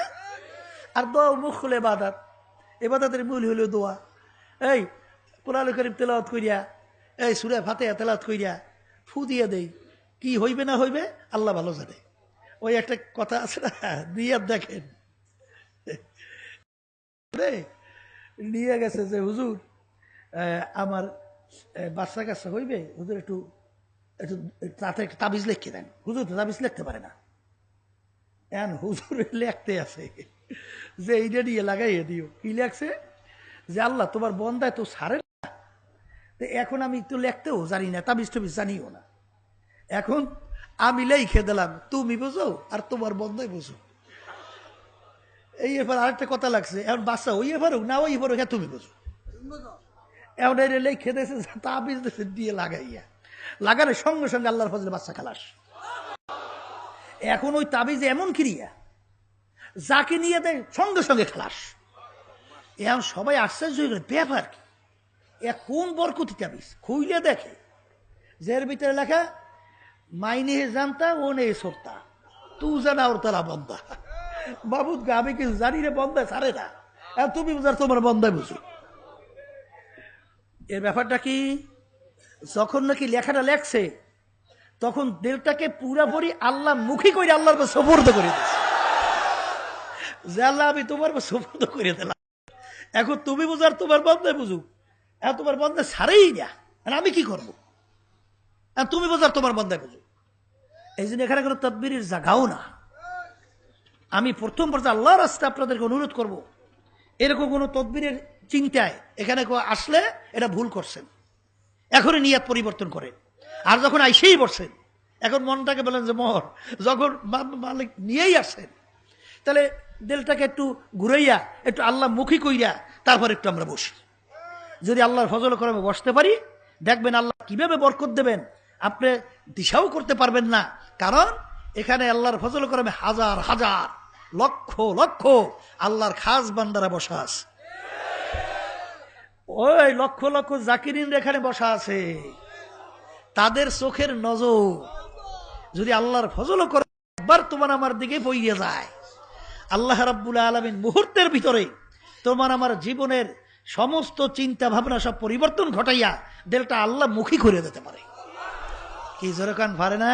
[SPEAKER 1] আর দোয়া মুখ খুলে এবাদত, এবাদতের মূল হইল দোয়া। এই কোরআন কারীম তেলাওয়াত কইরা, এই সূরা ফাতিহা তেলাওয়াত কইরা ফু দিয়ে দেই, কি হইবে না হইবে আল্লাহ ভালো জানে। ওই একটা কথা আছে না, দিয়ে দেখেন নিয়ে গেছে যে হুজুর আমার বাচ্চা কাচ্চা হইবে, হুজুর একটু একটু তাতে একটা তাবিজ লিখে দেন। হুজুর তো তাবিজ লিখতে পারে না, এখন হুজুর লেখতে আছে যে এইটা নিয়ে লাগাইয়ে দিও। কি লেখছে যে আল্লাহ তোমার বন্দায় তো ছাড়ে না, এখন আমি তো লিখতেও জানি না, তাবিজ টাবিজ জানিও না, এখন আমি লিখে দিলাম, তুমি বুঝো আর তোমার বন্দাই বুঝো। এই এবার আরেকটা কথা লাগছে, এখন বাচ্চা ওই এবারও না ওই এবারও তুমি বুঝো। এখন এটা লিখে দিয়েছে তাবিজ দিয়ে লাগাইয়া, লাগানোর সঙ্গে সঙ্গে আল্লাহর ফজলে বাচ্চা খালাস। এখন ওই তাবিজ এমন ক্রিয়া যাকে নিয়ে দেয় সঙ্গে সঙ্গে খালাস। এখন সবাই আশ্চর্য হয়ে গেল, ব্যাপার কি, এ কোন বরকতি তাবিজ? খুইলে দেখে যে এর ভিতরে লেখা মাইনে জানতা ও নেই সরতা তু জানা ওর তারা বন্দা। বাবুদ গা আমি কিছু জানি রে, বন্দা ছাড়ে না, তুমি বুঝার তোমার বন্দায় বুঝো। এর ব্যাপারটা কি, যখন নাকি লেখাটা লেখছে তখন দিলটাকে পুরাপুরি আল্লাহ মুখী করে আল্লাহর উপর সুপর্দ করে দিচ্ছে, যে আল্লাহ আমি তোমার উপর সুপর্দ করে দিলাম, এখন তুমি বুঝার তোমার বন্দায় বুঝু, এখন তোমার বন্দা ছাড়েই না, আমি কি করবো, তুমি বোঝার তোমার বন্দায় বুঝো। এই জন্য এখানে কোনো তদবিরের জায়গাও না। আমি প্রথম পর্যায়ে আল্লাহর রাস্তায় আপনাদেরকে অনুরোধ করব, এরকম কোনো তদবিরের চিন্তায় এখানে আসলে এটা ভুল করছেন, এখনই নিয়াত পরিবর্তন করেন। আর যখন আইসেই বসছেন, এখন মনটাকে বলেন যে মোহর, যখন মালিক নিয়েই আসেন তাহলে দিলটাকে একটু ঘুরাইয়া একটু আল্লাহ মুখী কইরা তারপর একটু আমরা বসি। যদি আল্লাহর ফজল করমে বসতে পারি, দেখবেন আল্লাহ কিভাবে বরকত দেবেন আপনি দিশাও করতে পারবেন না। কারণ এখানে আল্লাহর ফজল করমে হাজার হাজার লক্ষ লক্ষ আল্লাহর খাস বান্দারা বসা আছে। ওই লক্ষ লক্ষ জাকিরিন এখানে বসা আছে, তাদের চোখের নজর যদি আল্লাহর ফজল করে একবার তোমার আমার দিকে বইয়ে যায়, আল্লাহ রাব্বুল আলামিন মুহূর্তের ভিতরে তোমার আমার জীবনের সমস্ত চিন্তা ভাবনা সব পরিবর্তন ঘটাইয়া দিলটা আল্লাহ মুখী করে দিতে পারে। কি জোরে কান পারে না?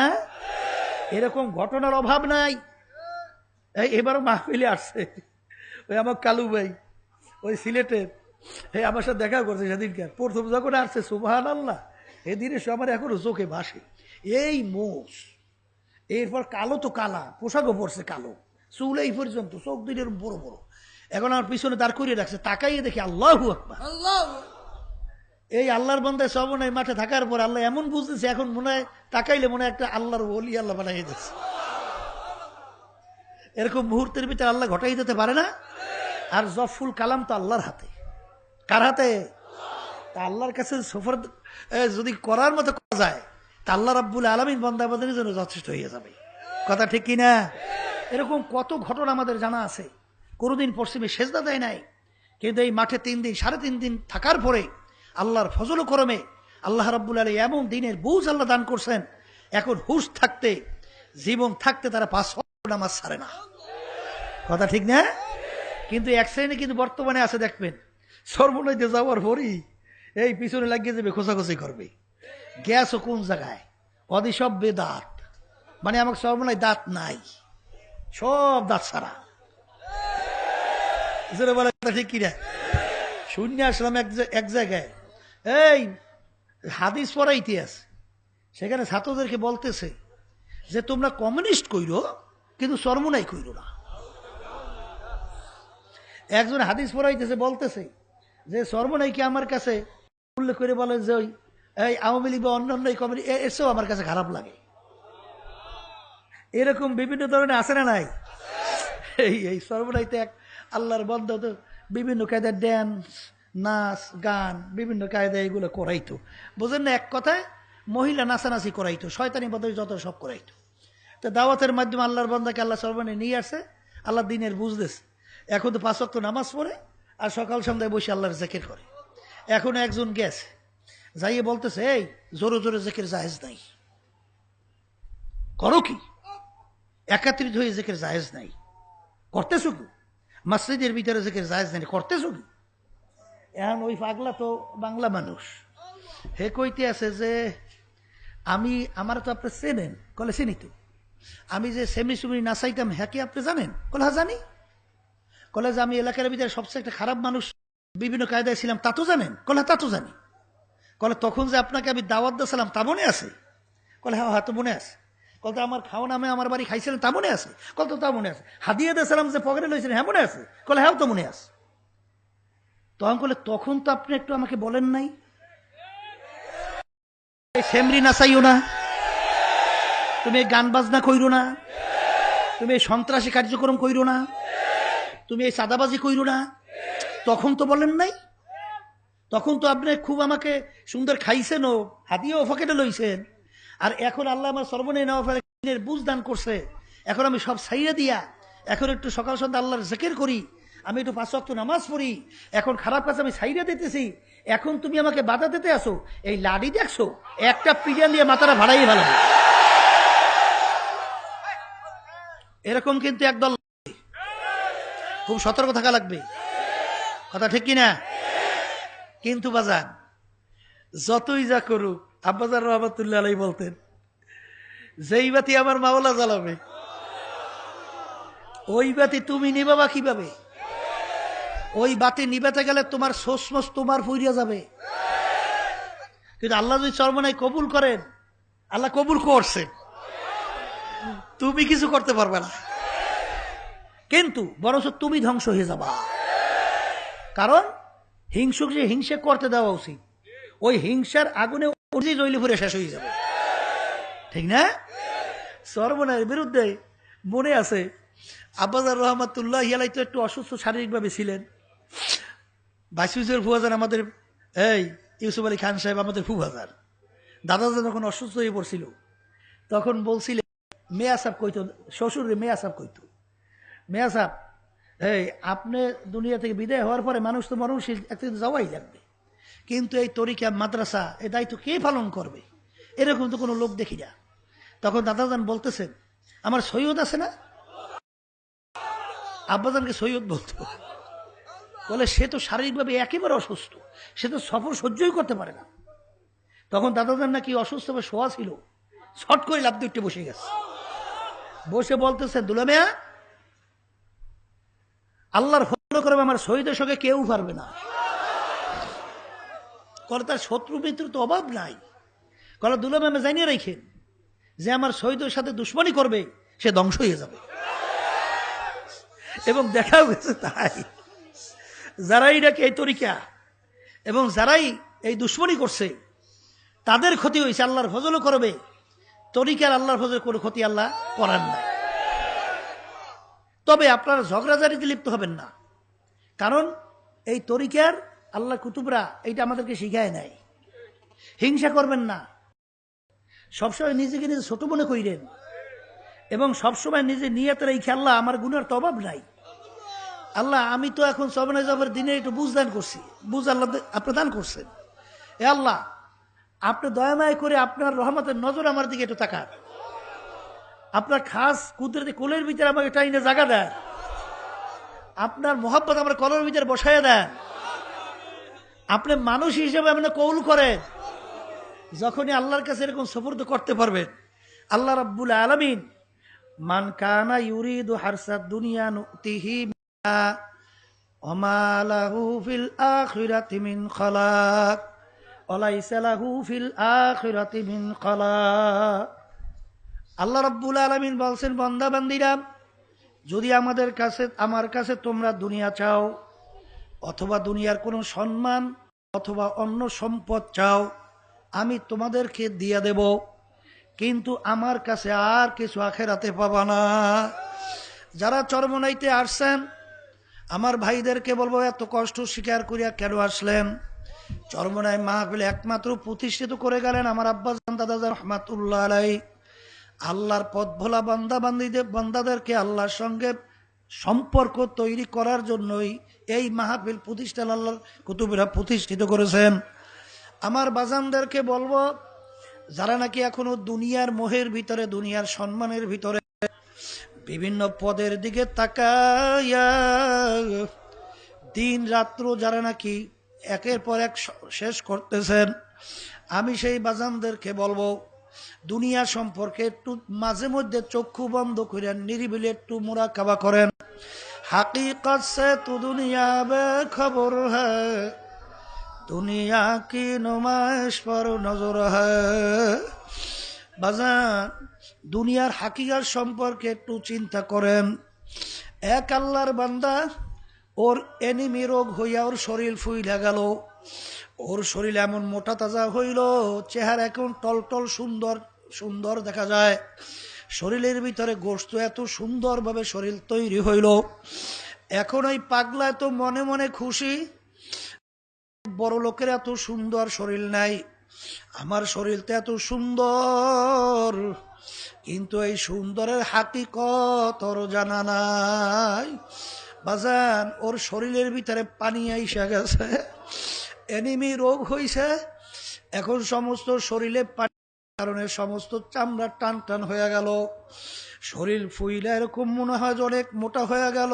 [SPEAKER 1] এরকম ঘটনার অভাব নাই। এবারও মাহফিলে আসছে ওই আমার কালু ভাই, ওই সিলেটের, আমার সাথে দেখা করছে সেদিনকার। প্রথম যখন আসছে সুবহানাল্লাহ, এদিনে সে আমার এখনো চোখে ভাসে। এই মোষ, এরপর কালো তো কালা, পোশাকও পরছে কালো, চুল এই পর্যন্ত, চোখ দুইটার বড় বড়। এখন আমার পিছনে দাঁড় করিয়ে রাখছে, তাকাইয়ে দেখি আল্লাহু আকবার। এই আল্লাহর বান্দায় সব নাই মাঠে থাকার পর আল্লাহ এমন বুঝতেছে, এখন মনে হয় তাকাইলে মনে হয় একটা আল্লাহর ওলি আল্লাহ বানাই দিচ্ছে। এরকম মুহূর্তের ভিতরে আল্লাহ ঘটাই দিতে পারে না? আর জফুল কালাম তো আল্লাহর হাতে। কার হাতে? তা আল্লাহর কাছে সফর যদি করার মতো করা যায়, তা আল্লাহ রাব্বুল আলামিন বান্দাবাদের জন্য যথেষ্ট হয়ে যাবে। কথা ঠিক কিনা? এরকম কত ঘটনা আমাদের জানা আছে। কোনোদিন পশ্চিমে সেজদা দেয় নাই, কিন্তু এই মাঠে 3 দিন 3.5 দিন থাকার পরে আল্লাহর ফজল করমে আল্লাহ রাব্বুল আলামিন এমন দিনের বুঝ আল্লাহ দান করছেন, এখন হুশ থাকতে, জীবন থাকতে তারা 5 ওয়াক্ত নামাজ ছাড়ে না। কথা ঠিক না? কিন্তু এক শ্রেণী কিন্তু বর্তমানে আছে, দেখবেন সর্বনৈতে যাওয়ার পরই এই পিছনে লাগিয়ে যাবে, খোঁচাখুচি করবে, গ্যাসও কোন জায়গায়, অদি সব বেদাত, মানে আমাকে সর্বনয় দাঁত নাই, সব দাঁত ছাড়া। বলে ঠিক কিনা? শূন্য আসলাম এক জায়গায়, এই হাদিস পড়া ইতিহাস, সেখানে ছাত্রদেরকে বলতেছে যে তোমরা কমিউনিস্ট কইরো কিন্তু চরমোনাই কইরো না। একজন হাদিস পড়াইতেছে, বলতেছে যে সর্বনাইকে আমার কাছে উল্লেখ করে বলে যে ওই এই আওয়ামী লীগ বা অন্যান্য কমিটি এসেও আমার কাছে খারাপ লাগে। এরকম বিভিন্ন ধরনের আছে না নাই? এই সর্বনাইতে এক আল্লাহর বন্ধ তো বিভিন্ন কায়দায় ড্যান্স, নাচ, গান, বিভিন্ন কায়দায় এগুলো করাইতো। বুঝেন না, এক কথায় মহিলা নাচানাচি করাইতো, শয়তানি পদ্ধতি যত সব করাইতো। তো দাওয়াতের মাধ্যমে আল্লাহর বন্ধাকে আল্লাহ সর্বনাই নিয়ে আসে, আল্লাহ দিনের বুঝতেছে। এখন তো 5 ওয়াক্ত নামাজ পড়ে আর সকাল সন্ধ্যায় বসে আল্লাহর জিকির করে। এখন একজন গেছে, যাইয়ে বলতেছে এই জোরে জোরে জিকির জায়েজ নাই, করো কি? একাত্রিত হয়ে জিকির জায়েজ নাই, করতেছো কি? মসজিদের ভিতরে জিকির জায়েজ নাই, করতেছো কি? এখন ওই পাগলা তো বাংলা মানুষ, হে কইতে আছে যে আমি, আমার তো আপনি চেনেন? কলে চিনি তো। আমি যে সেমি সুমি নাচাইতাম হ্যাঁ কি আপনি জানেন? কলে হ্যাঁ জানি। কলে যে আমি এলাকার ভিতরে সবচেয়ে একটা খারাপ মানুষ, বিভিন্ন কায়দায় ছিলাম, তা তো জানেন? কলে তা তো জানি। কলে তখন যে আপনাকে আমি দাওয়াত দিয়েছিলাম তা মনে আছে? কলে হ্যাঁ হ্যাঁ তো মনে আছে। কলতে আমার খাওয়া নামে আমার বাড়ি খাইছিলেন তা মনে আছে? কল তো তা মনে আছে। হাদিয়া দিয়েছিলাম যে পকেটে লইছিলেন, হ্যাঁ মনে আছে? কলে হ্যাঁ তো মনে আছে। তখন কলে তখন তো আপনি একটু আমাকে বলেন নাই সেমরি নাচাইও না, তুমি গান বাজনা কইরো না, তুমি এই সন্ত্রাসী কার্যক্রম কইরো না, তুমি এই চাঁদাবাজি কইরো না, তখন তো বলেন নাই। তখন তো আপনি খুব আমাকে সুন্দর খাইছেন, ও হাদিয়াও পকেটে লইছেন। আর এখন আল্লাহ আমার সর্বনে নেওয়ার বুঝ দান করছে, এখন আমি সব ছাইড়া দিয়া এখন একটু সকাল সন্ধ্যা আল্লাহর জিকির করি, আমি একটু 5 ওয়াক্ত নামাজ পড়ি, এখন খারাপ কাজ আমি ছাইড়া দিতেছি, এখন তুমি আমাকে বাধা দিতে আসো। এই লাড়ি দেখছো, একটা পিডিয়া দিয়ে মাথাটা ভাড়াই ভালো। এরকম কিন্তু একদল, খুব সতর্ক থাকা লাগবে, কথা ঠিক কিনা? কিন্তু বাজান যতই যা করুক, আব্বাজান রহমাতুল্লাহ আলাইহি বলতেন যেই বাতি আমার মাওলা জ্বালাবে ওই বাতি তুমি নিবাবা কিভাবে? ওই বাতি নিবাতে গেলে তোমার সোসমস তোমার ফুরিয়া যাবে। কিন্তু আল্লাহ যদি চরমনাই কবুল করেন, আল্লাহ কবুল করছে, তুমি কিছু করতে পারবে না, কিন্তু বরঞ্চ তুমি ধ্বংস হয়ে যাবা। কারণ হিংসুক যে হিংসা করতে দেওয়া উচিত, ওই হিংসার আগুনে জ্বলে পুড়ে শেষ হয়ে যাবে, ঠিক না? সর্বনার বিরুদ্ধে মনে আছে আব্বাজার রহমাতুল্লাহ ইয়ালাই তো একটু অসুস্থ শারীরিকভাবে ছিলেন। বাইশুজের ফুয়াজান আমাদের এই ইউসুফ আলী খান সাহেব আমাদের ফুয়াজান, দাদাজা যখন অসুস্থ হয়ে পড়ছিল তখন বলছিলেন, মেয়া সাহেব কইতো, শ্বশুরে মেয়া সাহেব কইতো, মেয়া সাহেব এই আপনি দুনিয়া থেকে বিদায় হওয়ার পরে মানুষ তো মরণশীল, একদিন যাওয়াই লাগবে, কিন্তু এই তরিকা মাদ্রাসা এই দায়িত্ব কে পালন করবে? এরকম তো কোনো লোক দেখি না। তখন দাদাজান বলতেছেন, আমার সৈয়দ আছে না? আব্বাজানকে সৈয়দ বলতো। বলে সে তো শারীরিকভাবে একেবারে অসুস্থ, সে তো সফর সহ্যই করতে পারে না। তখন দাদাজান নাকি অসুস্থভাবে শোয়া ছিল, ছট করে লাফ দিয়ে উঠে বসে গেছে, বসে বলতেছে, দুলামিয়া আল্লাহর ফজল করবে, আমার শহীদের সঙ্গে কেউ পারবে না। কলে তার শত্রু মিত্র তো অভাব নাই। কলে দুলামিয়া আমি জানিয়ে রাখেন যে আমার শহীদের সাথে দুশ্মনী করবে সে ধ্বংস হয়ে যাবে। এবং দেখাও গেছে তাই, যারাই নাকি এই তরিকা এবং যারাই এই দুশ্মনী করছে তাদের ক্ষতি হয়েছে, আল্লাহর ফজলও করবে, তরিকার আল্লাহর ফজল কোনো ক্ষতি আল্লাহ করার নাই। তবে আপনারা ঝগড়াঝাড়িতে লিপ্ত হবেন না, কারণ এই তরিকার আল্লাহ কুতুবরা এইটা আমাদেরকে শিখায় নাই। হিংসা করবেন না, সবসময় নিজেকে নিজে ছোট মনে করিলেন, এবং সবসময় নিজে নিয়তের এই খেয়াল্লা আমার গুণের তো অভাব নাই। আল্লাহ আমি তো এখন সবনে জবের দিনে একটু বুঝ দান করছি, বুঝ আল্লাহ আপনি দান করছেন। এ আল্লাহ আপনি দয়াময় করে আপনার রহমতের নজর আমার দিকে একটু তাকান, আপনার খাস কুদরতি কোলের ভিতরে আমাকে টাইনে জায়গা দেন, আপনার মোহাব্বত আমার কলের ভিতরে বসাইয়া দেন, আপনি মানুষ হিসেবে আপনি কৌল করেন। যখনই আল্লাহর কাছে এরকম সুপুর্দ করতে পারবেন, আল্লাহ রাব্বুল আলামিন মান কানা ইউরিদু হারসাদ দুনিয়া নুতিহি মিনহা ওয়া মা লাহু ফিল আখিরাতি মিন খালাক ওয়া লাইসা লাহু ফিল আখিরাতি মিন খালাক। আল্লাহ রাব্বুল আলামিন বলছেন, বান্দা বান্দীরা যদি আমার কাছে তোমরা দুনিয়া চাও, অথবা দুনিয়ার কোনো সম্মান অথবা অন্য সম্পদ চাও, আমি তোমাদেরকে দিয়ে দেব, কিন্তু আমার কাছে আর কিছু আখেরাতে পাবা না। যারা চরমনাইতে আসছেন আমার ভাইদেরকে বলবো, এত কষ্ট স্বীকার করিয়া কেন আসলেন? চরমনাই মাহফিল একমাত্র প্রতিষ্ঠিত করে গেলেন আমার আব্বাজান দাদাজান রহমাতুল্লাহ আলাই। আল্লাহর পথ ভোলা বান্দাদেরকে আল্লাহর সঙ্গে সম্পর্ক তৈরি করার জন্যই এই মাহফিল প্রতিষ্ঠান আল্লাহর কুতুবেরা প্রতিষ্ঠিত করেছেন। আমার বাজানদেরকে বলবো, যারা নাকি এখনো দুনিয়ার মোহের ভিতরে, দুনিয়ার সম্মানের ভিতরে বিভিন্ন পদের দিকে তাকায়া দিন রাত্র যারা নাকি একের পর এক শেষ করতেছেন, আমি সেই বাজানদেরকে বলবো, দুনিয়া সম্পর্কে একটু মাঝে মধ্যে চক্ষু বন্ধ করে নিরিবিলি একটু মুরাকাবা করেন। হাকিকত সে তো দুনিয়া বেখবর হ্যায়, দুনিয়া কি নুমাইশ পর নজর হ্যায়। বাজান, দুনিয়ার হাকিকত সম্পর্কে একটু চিন্তা করেন। এক আল্লাহর বান্দা, ওর এনিমি রোগ হইয়া ওর শরীর ফুইলা গেল, ওর শরীর এমন মোটা তাজা হইল, চেহারা এখন টলটল সুন্দর সুন্দর দেখা যায়, শরীরের ভিতরে গোশত এত সুন্দরভাবে শরীর তৈরি হইল। এখন ওই পাগলা এত মনে মনে খুশি, বড় লোকের এত সুন্দর শরীর নাই, আমার শরীরটা এত সুন্দর, কিন্তু এই সুন্দরের হাকিকত ওর জানা নাই। বাজান, ওর শরীরের ভিতরে পানি আইসা গেছে, এনিমি রোগ হইছে, এখন সমস্ত শরীরে পানি কারণে সমস্ত চামড়া টান টান হয়ে গেল, শরীর ফুইলা এরকম মনে হয় যে অনেক মোটা হয়ে গেল,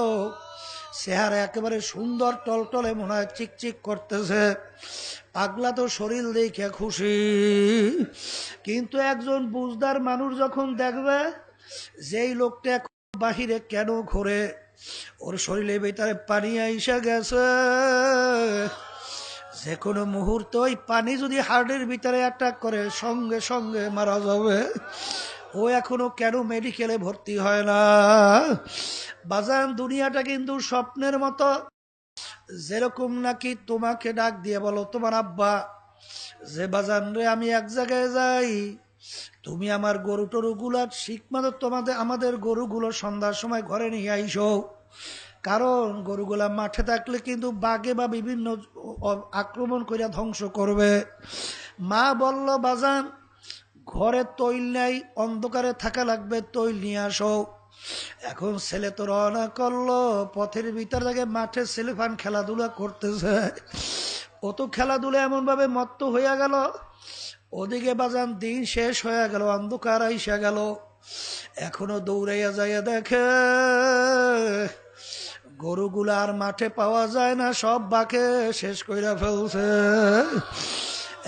[SPEAKER 1] চেহারা একেবারে সুন্দর টলটলে মনে হয় চিকচিক করতেছে। পাগলা তো শরীর দেখে খুশি, কিন্তু একজন বুঝদার মানুষ যখন দেখবে যেই লোকটা বাহিরে কেন ঘোরে, ওর শরীরের ভিতরে পানি আইসা গেছে, যে কোনো মুহূর্তে ওই পানি যদি হার্টের ভিতরে অ্যাটাক করে সঙ্গে সঙ্গে মারা যাবে, ও এখনো কেন মেডিকেলে ভর্তি হয় না? বাজান, দুনিয়াটা কিন্তু স্বপ্নের মতো। যেরকম নাকি তোমাকে ডাক দিয়ে বলো তোমার আব্বা যে, বাজান রে আমি এক জায়গায় যাই, তুমি আমার গরু টরুগুলা ঠিক মতো আমাদের গরুগুলো সন্ধ্যার সময় ঘরে নিয়ে আইসো, কারণ গরুগুলা মাঠে থাকলে কিন্তু বাঘে বা বিভিন্ন আক্রমণ করে ধ্বংস করবে। মা বলল, বাজান ঘরে তৈল নাই, অন্ধকারে থাকা লাগবে, তৈল নিয়ে আসো। এখন ছেলে তো রওনা করলো, পথের ভিতর থেকে মাঠে ছেলেফান খেলাধুলা করতেছে, ও তো খেলাধুলা এমন ভাবে মত্ত হইয়া গেল, ওদিকে বাজান দিন শেষ হয়ে গেল, অন্ধকার আইসা গেল, এখনো দৌড়াইয়া যাইয়া দেখে গরুগুলা আর মাঠে পাওয়া যায় না, সব বাকে শেষ কইরা ফেলছে।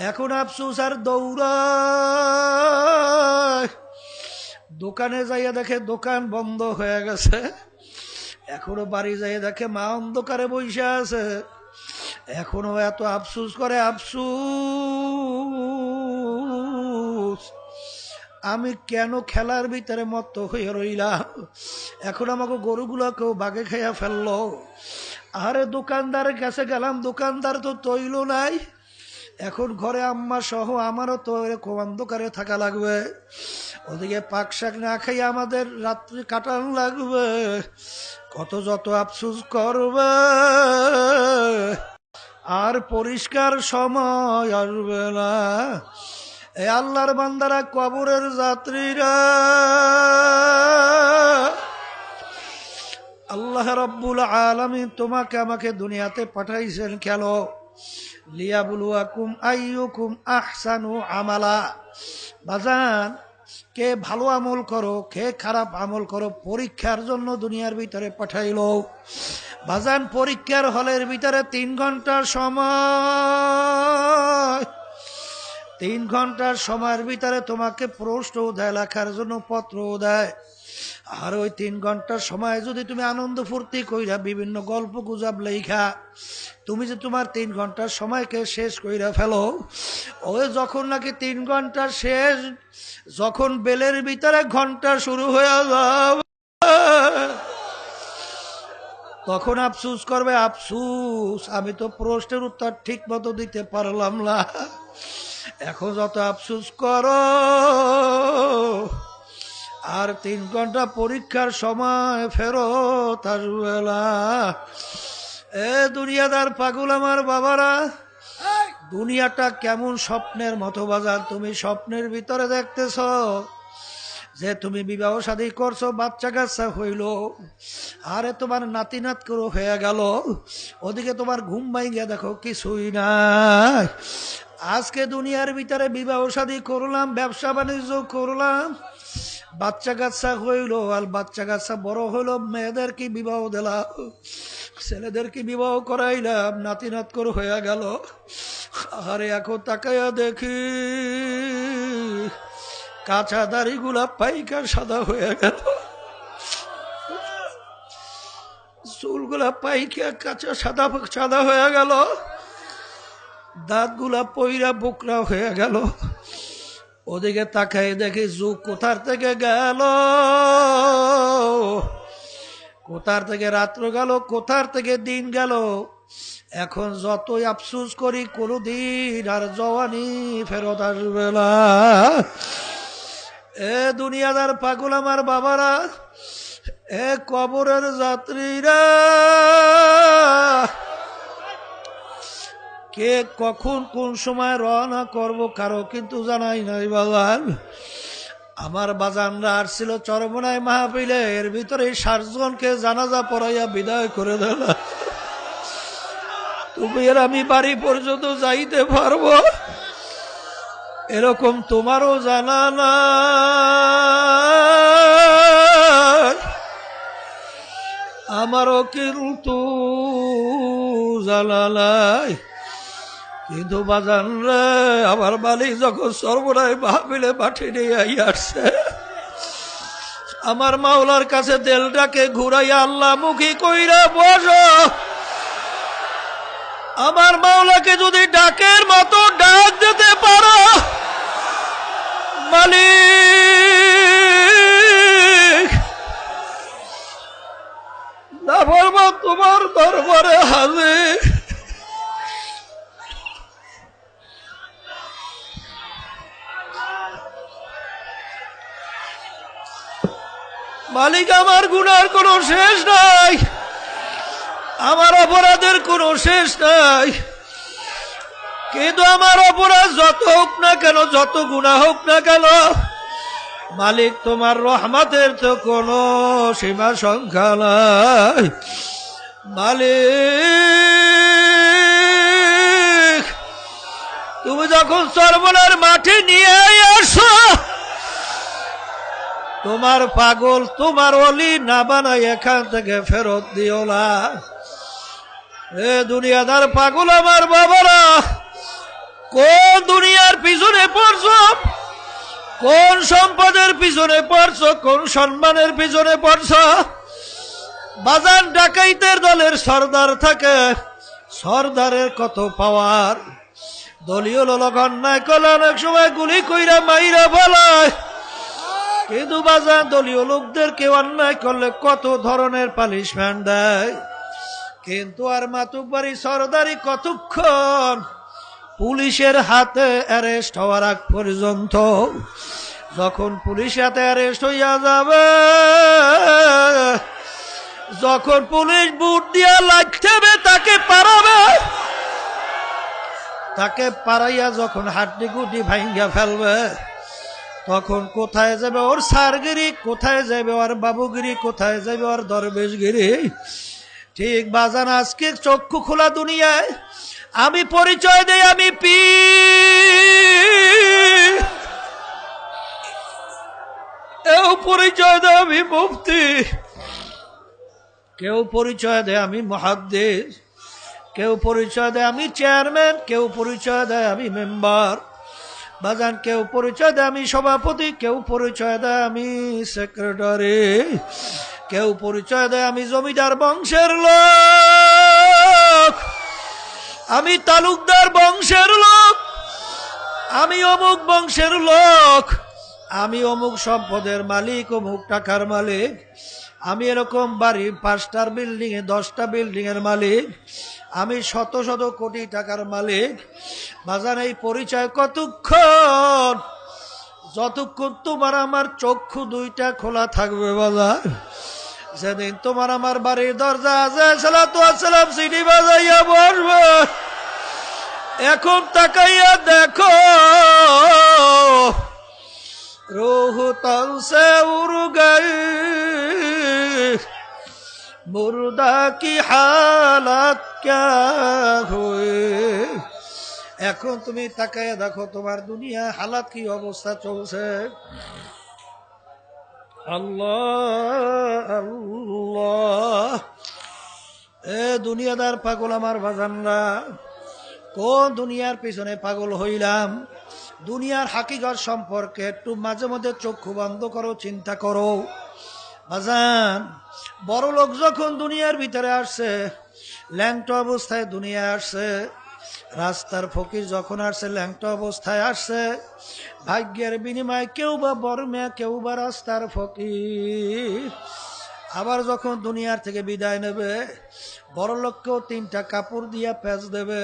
[SPEAKER 1] এখন আফসোস আর দৌড়ায়, দোকানে যাইয়া দেখে দোকান বন্ধ হয়ে গেছে, এখনো বাড়ি যাইয়া দেখে মা অন্ধকারে বসে আছে, এখনো এত আফসোস করে, আফসোস আমি কেন খেলার ভিতরে মত্ত হয়ে রইলাম, এখন আমাকে গরুগুলো কেউ বাগে খাইয়া ফেললো। আরে দোকানদারের কাছে গেলাম, দোকানদার তো তৈল নাই, এখন ঘরে আম্মা সহ আমারও তো এরকম অন্ধকারে থাকা লাগবে, ওদিকে পাক শাক না খাই আমাদের রাত্রি কাটানো লাগবে, কত যত আফসোস করবে, আর পরিষ্কার সময় আসবে না। এ আল্লাহর বান্দারা, কবরের যাত্রীরা, আল্লাহ রাব্বুল আলামিন তোমাকে আমাকে দুনিয়াতে পাঠাইছেন কেন? লিয়াবলুয়াকুম আইয়ুকুম আহসানু আমালা। বাজান, কে ভালো আমল করো, কে খারাপ আমল করো, পরীক্ষার জন্য দুনিয়ার ভিতরে পাঠাইলো। বাজান, পরীক্ষার হলের ভিতরে 3 ঘন্টার সময়, 3 ঘন্টার সময়ের ভিতরে তোমাকে প্রশ্ন দেয়, লেখার জন্য পত্র দেয়, আর ওই 3 ঘন্টার সময় যদি তুমি আনন্দ ফুর্তি কইরা বিভিন্ন গল্প গুজব লেখা, তুমি যে তোমার 3 ঘন্টার সময়কে শেষ কইরা ফেলো, ওই যখন নাকি 3 ঘন্টা শেষ, যখন বেলের ভিতরে ঘন্টা শুরু হয়ে যাবে, তখন আফসুস করবে, আফসুস আমি তো প্রশ্নের উত্তর ঠিক মতো দিতে পারলাম না। এখন যত আফসুস করো, আর 3 ঘন্টা পরীক্ষার সময় ফেরত আসবে না। এ দুনিয়াদার পাগল আমার বাবারা, দুনিয়াটা কেমন স্বপ্নের মতো বাজার। তুমি স্বপ্নের ভিতরে দেখতেছ যে তুমি বিবাহ শাদী করছো, বাচ্চা কাচ্চা হইল, আরে তোমার নাতি নাত করে হয়ে গেল, ওদিকে তোমার ঘুম ভাঙিয়ে দেখো কিছুই নাই। আজকে দুনিয়ার ভিতরে বিবাহ শাদী করলাম, ব্যবসা বাণিজ্য করলাম, বাচ্চা কাচ্চা হইল, আর বাচ্চা কাচ্চা বড় হইল, মেয়েদেরকে বিবাহ দিলাম, ছেলেদেরকে বিবাহ করাইলাম, নাতি নাত করে হয়ে গেল। আরে এখন তাকাইয়া দেখি কাঁচা দাড়িগুলা পাইকা সাদা হয়ে গেল, চুলগুলা পাইকা কাঁচা সাদা সাদা হয়ে গেল, দাঁতগুলা পইরা বোকরা হয়ে গেল। ওদিকে তাকাই দেখি যুগ কোথার থেকে গেল, কোথার থেকে রাত্র গেল, কোথার থেকে দিন গেল। এখন যতই আফসুস করি কোনদিন আর জওয়ানি ফেরত আসবে না। এ দুনিয়াদার পাগল আমার বাবারা, এ কবরের যাত্রীরা, কে কখন কোন সময় রওনা করব কারো কিন্তু জানাই নাই বাজান। আমার বাজানরা আসছিল চরমনায় মাহফিলে, এর ভিতরে 60 জনকে জানাজা পড়াইয়া বিদায় করে দিল। তুমি আর আমি বাড়ি পর্যন্ত যাইতে পারবো এরকম তোমারও জানা না, আমারও কিন্তু জানা নাই। কিন্তু বাজান রে, আমার মালিক যখন সর্বনায় মাহফিলে পাঠিয়ে নিয়ে আসছে, আমার মাওলার কাছে দেলটাকে ঘুরাইয়া আল্লাহ মুখী কইরা বসো। আমার মাওলাকে যদি ডাকের মতো ডাক দিতে পারো, মালিক না বলবো তোমার দরবারে হাজির। মালিক আমার গুনার কোনো শেষ নাই, আমার অপরাধের কোনো শেষ নাই, কিন্তু আমার অপরাধ যত হোক না কেন, যত গুনাহ হোক না কেন, মালিক তোমার রহমতের তো কোনো সীমা সংখ্যা নাই। মালিক তুমি যখন সর্বনার মাঠে নিয়ে আসো, তোমার পাগল তোমার অলি না বানাই এখান থেকে ফেরত দিও না। এ দুনিয়াদার পাগল আমার বাবারা, কোন দুনিয়ার পিছনে পড়ছো, কোন সম্পদের পিছনে পড়ছো, কোন সম্মানের পিছনে পড়ছো। বাজান ডাকাইতের দলের সর্দার থাকে, সর্দারের কত পাওয়ার, দলীয় লোক অন্যায় করলে অনেক সময় গুলি কইরা মাইরা বলায়, কিন্তু বাজার দলীয় লোকদেরকে অন্যায় করলে কত ধরনের পানিশমেন্ট দেয়। কিন্তু আর মাতুব্বারি সরদারি কতক্ষণ, পুলিশের হাতে অ্যারেস্ট হওয়ার আগ পর্যন্ত। যখন পুলিশ হাতে অ্যারেস্ট হইয়া যাবে, যখন পুলিশ বুট দিয়া লাগবে তাকে পারাবে, তাকে পারাইয়া যখন হাড্ডি গুড্ডি ভাঙ্গা ফেলবে, তখন কোথায় যাবে ওর সারগিরি, কোথায় যাবে ওর বাবুগিরি, কোথায় যাবে ওর দরবেশগিরি। ঠিক বাজান আজকে চক্ষু খোলা দুনিয়ায় আমি পরিচয় দেই আমি পীর, কেউ পরিচয় দেয় আমি মুফতি, কেউ পরিচয় দেয় আমি মুহাদ্দিস, কেউ পরিচয় দেয় আমি চেয়ারম্যান, কেউ পরিচয় দেয় আমি মেম্বার। বাজান কেউ পরিচয় দেয় আমি সভাপতি, কেউ পরিচয় দেয় আমি সেক্রেটারি, কেউ পরিচয় দেয় আমি জমিদার বংশের লোক, আমি তালুকদার বংশের লোক, আমি অমুক বংশের লোক। আমি অমুক সম্পদের মালিক, অমুক টাকার মালিক, আমি এরকম বাড়ি 5টার বিল্ডিং এ 10টা বিল্ডিং এর মালিক, আমি শত শত কোটি টাকার মালিক। বাজার এই পরিচয় কতক্ষণ? যতক্ষণ তোমার আমার চক্ষু দুইটা খোলা থাকবে বাজার। যেদিন তোমার আমার বাড়ির দরজা আছে সালাতু আসসালাম সিটি বাজাইয়া বসবে, এখন তাকাইয়া দেখো रूह तन से उड़ गई, मुर्दा की हालत क्या हुई। এখন তুমি তাকায় দেখো তোমার দুনিয়া হালাত কি অবস্থা চলছে। আল্লাহ আল্লাহ, এ দুনিয়াদার পাগল আমার বাজানরা, কোন দুনিয়ার পিছনে পাগল হইলাম? দুনিয়ার হাকিকত সম্পর্কে একটু মাঝে মধ্যে চক্ষু বন্ধ করো, চিন্তা করো। বাজান, বড় লোক যখন দুনিয়ার ভিতরে আসছে, ল্যাংটো অবস্থায় দুনিয়া আসছে। রাস্তার ফকির যখন আসছে, ল্যাংটো অবস্থায় আসছে। ভাগ্যের বিনিময়ে কেউ বা বর্মা, কেউ বা রাস্তার ফকির। আবার যখন দুনিয়ার থেকে বিদায় নেবে, বড় লোককেও 3টা কাপড় দিয়া প্যাচ দেবে।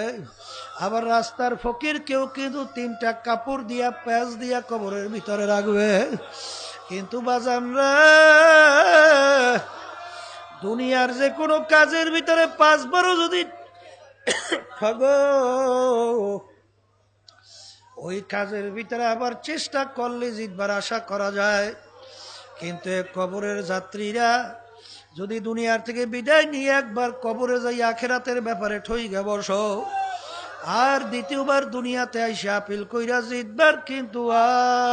[SPEAKER 1] আবার রাস্তার ফকির কেউ কিন্তু 3টা কাপড় দিয়া প্যাচ দিয়া কবরের ভিতরে রাখবে। কিন্তু বাজান রে, দুনিয়ার যে কোনো কাজের ভিতরে 5 বারও যদি ওই কাজের ভিতরে আবার চেষ্টা করলে জিতবার আশা করা যায়। কিন্তু কবরের যাত্রীরা যদি দুনিয়ার থেকে বিদায় নিয়ে একবার কবরে যাই আখেরাতের ব্যাপারে ঠইগা বসো, আর দ্বিতীয়বার দুনিয়াতে আইসা আপিল কইরা জিতবার কিন্তু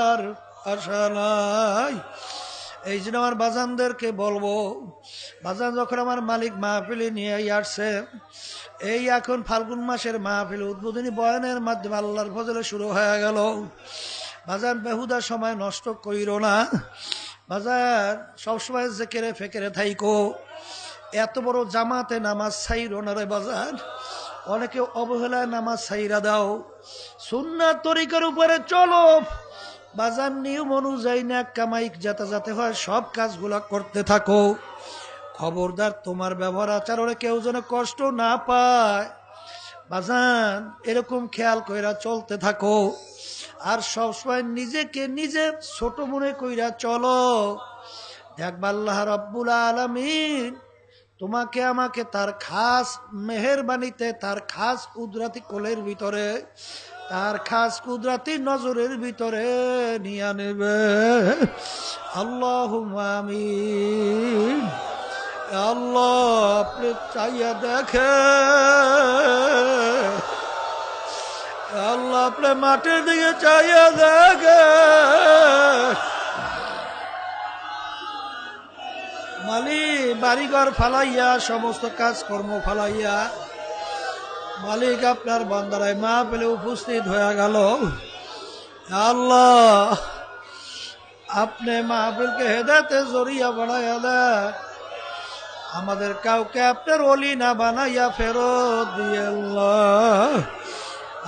[SPEAKER 1] আর আশা নাই। এই জন্য আমার বাজানদেরকে বলবো, বাজান যখন আমার মালিক মাহফিলে নিয়ে আসছে, এই এখন ফাল্গুন মাসের মাহফিল উদ্বোধনী বয়ানের মাধ্যমে আল্লাহর ফজলে শুরু হয়ে গেল। বাজান বেহুদা সময় নষ্ট কইরো না বাজার, সবসময় জেকেরে ফেকেরে থাইকো। এত বড় জামাতে নামাজ ছাইরো না রে বাজার। অনেকে অবহেলায় নামাজ ছাইরা দাও। সুন্নাত তরিকার উপরে চলো বাজার, নিয়ম অনুযায়ী না কামাই যাতে হয় সব কাজগুলা করতে থাকো। খবরদার তোমার ব্যবহার আচরণে কেউ যেন কষ্ট না পায় বাজান, এরকম খেয়াল কইরা চলতে থাকো। আর সবসময় নিজেকে নিজে ছোট মনে কইরা চলো। দেখবা আল্লাহ রাব্বুল আলামিন তোমাকে আমাকে তার খাস মেহেরবানিতে, তার খাস কুদরতি কোলের ভিতরে, তার খাস কুদরতি নজরের ভিতরে নিয়ে নেবে। আল্লাহুম্মা আমিন। আল্লাহ আপনি চাইয়া দেখে, আল্লাহ আপনি মাটির দিকে চাইয়া দেখে। মালিক বাড়িঘর ফালাইয়া, সমস্ত কাজকর্ম ফালাইয়া মালিক আপনার বান্দারায় মা পেলে উপস্থিত হয়ে গেল। আল্লাহ আপনি মাহফিলকে হেদায়েতে জরিয়া বানাইয়া দেন, আমাদের কাউকে আপনার ওলি না বানাইয়া ফেরত দিয়ে। আল্লাহ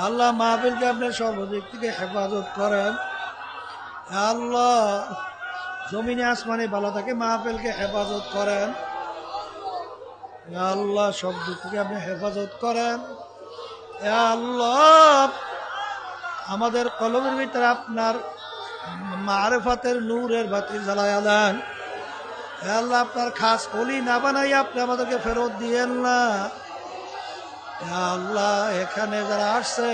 [SPEAKER 1] আল্লাহ মাহফিলকে আপনি সর্বদিক থেকে হেফাজত করেন। আল্লাহ জমিনে আসমানে বালা থাকে মাহফিলকে হেফাজত করেন। আল্লাহ সব দিক থেকে আপনি হেফাজত করেন। আল্লাহ আমাদের কলমের ভিতরে আপনার মারেফাতের নূরের বাতি জ্বালায়া দেন। আল্লাহ আপনার খাস ওলি না বানাই আপনি আমাদেরকে ফেরত দিয়েন না। আল্লাহ এখানে যারা আসছে,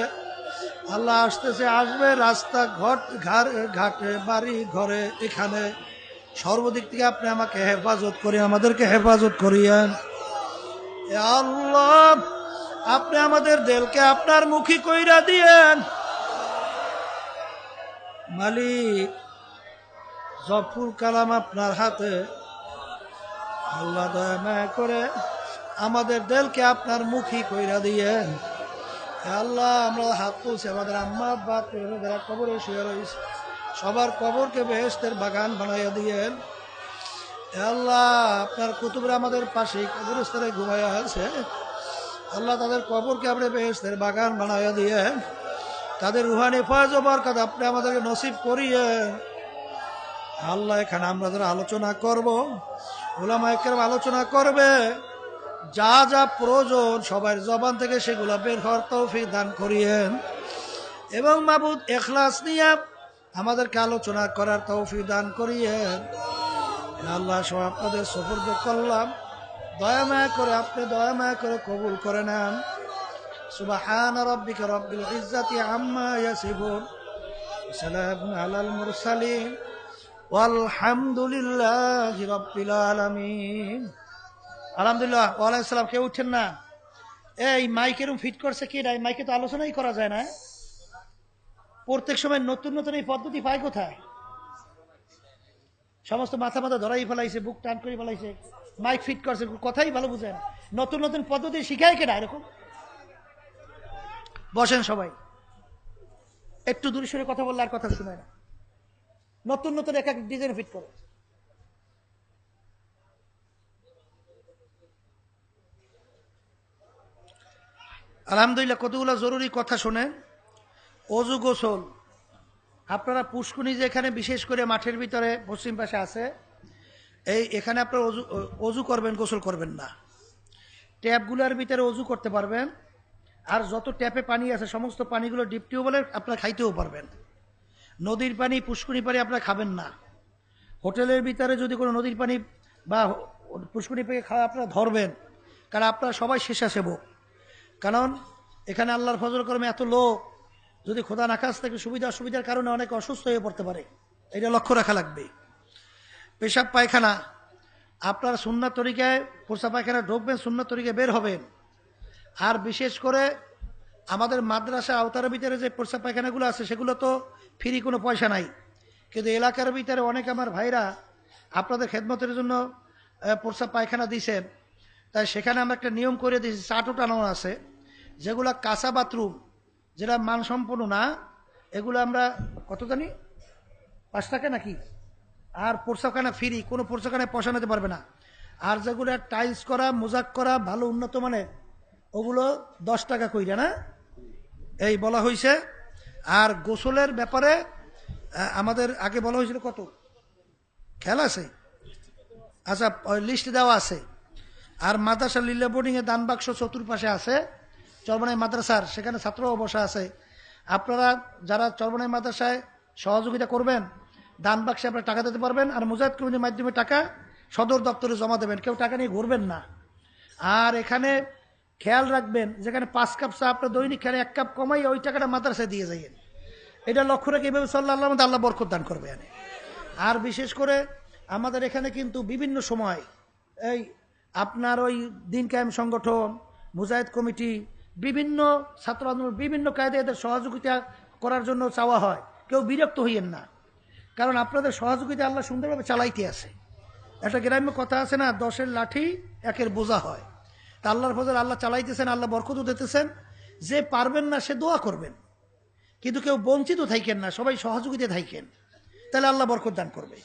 [SPEAKER 1] আল্লাহ আসতেছে আসবে, রাস্তা ঘাটে বাড়ি ঘরে, এখানে সর্বদিক থেকে আপনি আমাকে হেফাজত করি, আমাদেরকে হেফাজত করিয়েন। আল্লাহ আপনি আমাদের দিলকে আপনার মুখী কইরা দিয়েন। মালিক জফুল কালাম আপনার হাতে, আল্লাহ দয়া মায়া করে আমাদের দিলকে আপনার মুখী কইরা দিয়েন। আল্লাহ আমরা হাত তুলছি, আমাদের আম্মা আব্বা যারা কবরে শুয়ে রয়েছে সবার কবরকে বেহেশতের বাগান বানাইয়া দিয়েন। আল্লাহ আপনার কুতুবরা আমাদের পাশেই কবরস্থানে ঘুমাইয়া আছে, আল্লাহ তাদের কবরকে আপনি বেহেশতের বাগান বানাইয়া দিয়েন। তাদের রুহানি ফয়েজ ও বরকত আপনি আমাদেরকে নসিব করিয়েন। আল্লাহ এখানে আমরা যারা আলোচনা করব, উলামায়ে কেরাম আলোচনা করবে, যা যা প্রয়োজন সবার জবান থেকে সেগুলো বের হওয়ার তৌফিক দান করিয়েন এবং মাবুদ ইখলাস নিয়ে আমাদেরকে আলোচনা করার তৌফিক দান করিয়েন। আল্লাহ সব আপনাদের সুপুর্দ করলাম, দয়াময় করে আপনি দয়াময় করে কবুল করে নেন। সুবহান রাব্বিকা রাব্বিল ইজ্জাতি আম্মা ইয়াসিফুন, সালামুন আলাল মুরসালিন, ওয়ালহামদুলিল্লাহি রাব্বিল আলামিন। আলহামদুলিল্লাহ। ওয়ালাইকুম আসসালাম। কেউ উঠছেন না? এই মাইক এরকম ফিট করছে কি? নাই মাইকে তো আলোচনাই করা যায় না। প্রত্যেক সময় নতুন নতুন এই পদ্ধতি পায় কোথায়? সমস্ত মাথা মাথা ধরাই ফেলাইছে, বুক টান করে ফেলাইছে, মাইক ফিট করছে, কথাই ভালো বুঝেন। নতুন নতুন পদ্ধতি শিখায় কেনা এরকম? বসেন সবাই, একটু দূরে সরে কথা বললে আর কথা শোনায় না। নতুন নতুন এক এক ডিজাইন ফিট করে। আলহামদুলিল্লাহ। কতগুলো জরুরি কথা শোনেন। অজু গোসল, আপনারা পুষ্কুনি যেখানে বিশেষ করে মাঠের ভিতরে পশ্চিম পাশে আছে, এখানে আপনারা অজু করবেন, গোসল করবেন না। ট্যাপগুলোর ভিতরে অজু করতে পারবেন, আর যত ট্যাপে পানি আছে সমস্ত পানিগুলো ডিপ টিউবওয়েলের আপনারা খাইতেও পারবেন। নদীর পানি, পুষ্কুনি পানি আপনারা খাবেন না। হোটেলের ভিতরে যদি কোনো নদীর পানি বা পুষ্কুনি পানি খাওয়া আপনারা ধরবেন, কারণ আপনারা সবাই স্বেচ্ছাসেবক। কারণ এখানে আল্লাহর ফজল কর্মে এত লোক, যদি খোদা নাখাস থেকে সুবিধা অসুবিধার কারণে অনেকে অসুস্থ হয়ে পড়তে পারে, এটা লক্ষ্য রাখা লাগবে। পেশাব পায়খানা আপনারা সুন্নাত তরিকায়, পেশাব পায়খানা ঢুকবেন, সুন্নাত তরিকায় বের হবেন। আর বিশেষ করে আমাদের মাদ্রাসা আওতার ভিতরে যে পেশাব পায়খানাগুলো আছে সেগুলো তো ফ্রি, কোনো পয়সা নাই। কিন্তু এলাকার ভিতরে অনেক আমার ভাইরা আপনাদের খেদমতের জন্য পেশাব পায়খানা দিয়েছেন, তাই সেখানে আমরা একটা নিয়ম করে দিয়েছি, চাটও টানানো আছে। যেগুলো কাঁচা বাথরুম, যেটা মানসম্পন্ন না, এগুলো আমরা কত জানি 5 টাকা নাকি, আর পেশাবখানা ফ্রি, কোনো পেশাবখানায় পয়সা নিতে পারবে না। আর যেগুলো টাইলস করা, মোজাক করা, ভালো উন্নত মানের, ওগুলো 10 টাকা কইরা না, এই বলা হয়েছে। আর গোসলের ব্যাপারে আমাদের আগে বলা হয়েছিল কত, খেয়াল আছে? আচ্ছা, লিস্ট দেওয়া আছে। আর মাদ্রাসা লিল্লা বোর্ডিংয়ে দান বাক্স চতুর্পাশে আছে, চরমনাই মাদ্রাসার, সেখানে ছাত্রও বসা আছে। আপনারা যারা চরমনাই মাদ্রাসায় সহযোগিতা করবেন, দান বাক্সে আপনারা টাকা দিতে পারবেন, আর মুজাহিদ কমিটির মাধ্যমে টাকা সদর দপ্তরে জমা দেবেন। কেউ টাকা নিয়ে ঘুরবেন না। আর এখানে খেয়াল রাখবেন, যেখানে 5 কাপ চা আপনার দৈনিক খেলে 1 কাপ কমাই ওই টাকাটা মাদ্রাসায় দিয়ে যাইয়েন। এটা লক্ষ্য রেখে এইভাবে সাল্লাহ আল্লাহ বরকত দান করবে। আর বিশেষ করে আমাদের এখানে কিন্তু বিভিন্ন সময় এই আপনার ওই দিন কায়েম সংগঠন, মুজাহিদ কমিটি, বিভিন্ন ছাত্র আন্দোলন, বিভিন্ন কায়দায় এদের সহযোগিতা করার জন্য চাওয়া হয়। কেউ বিরক্ত হইয়েন না, কারণ আপনাদের সহযোগিতা আল্লাহ সুন্দরভাবে চালাইতে আছে। একটা গ্রাম্য কথা আছে না, 10-এর লাঠি 1-এর বোঝা হয়। তা আল্লাহর ফজল আল্লাহ চালাইতেছেন, আল্লাহ বরকতও দিতেছেন। যে পারবেন না সে দোয়া করবেন, কিন্তু কেউ বঞ্চিত থাকেন না, সবাই সহযোগিতা থাকেন, তাহলে আল্লাহ বরকত দান করবে।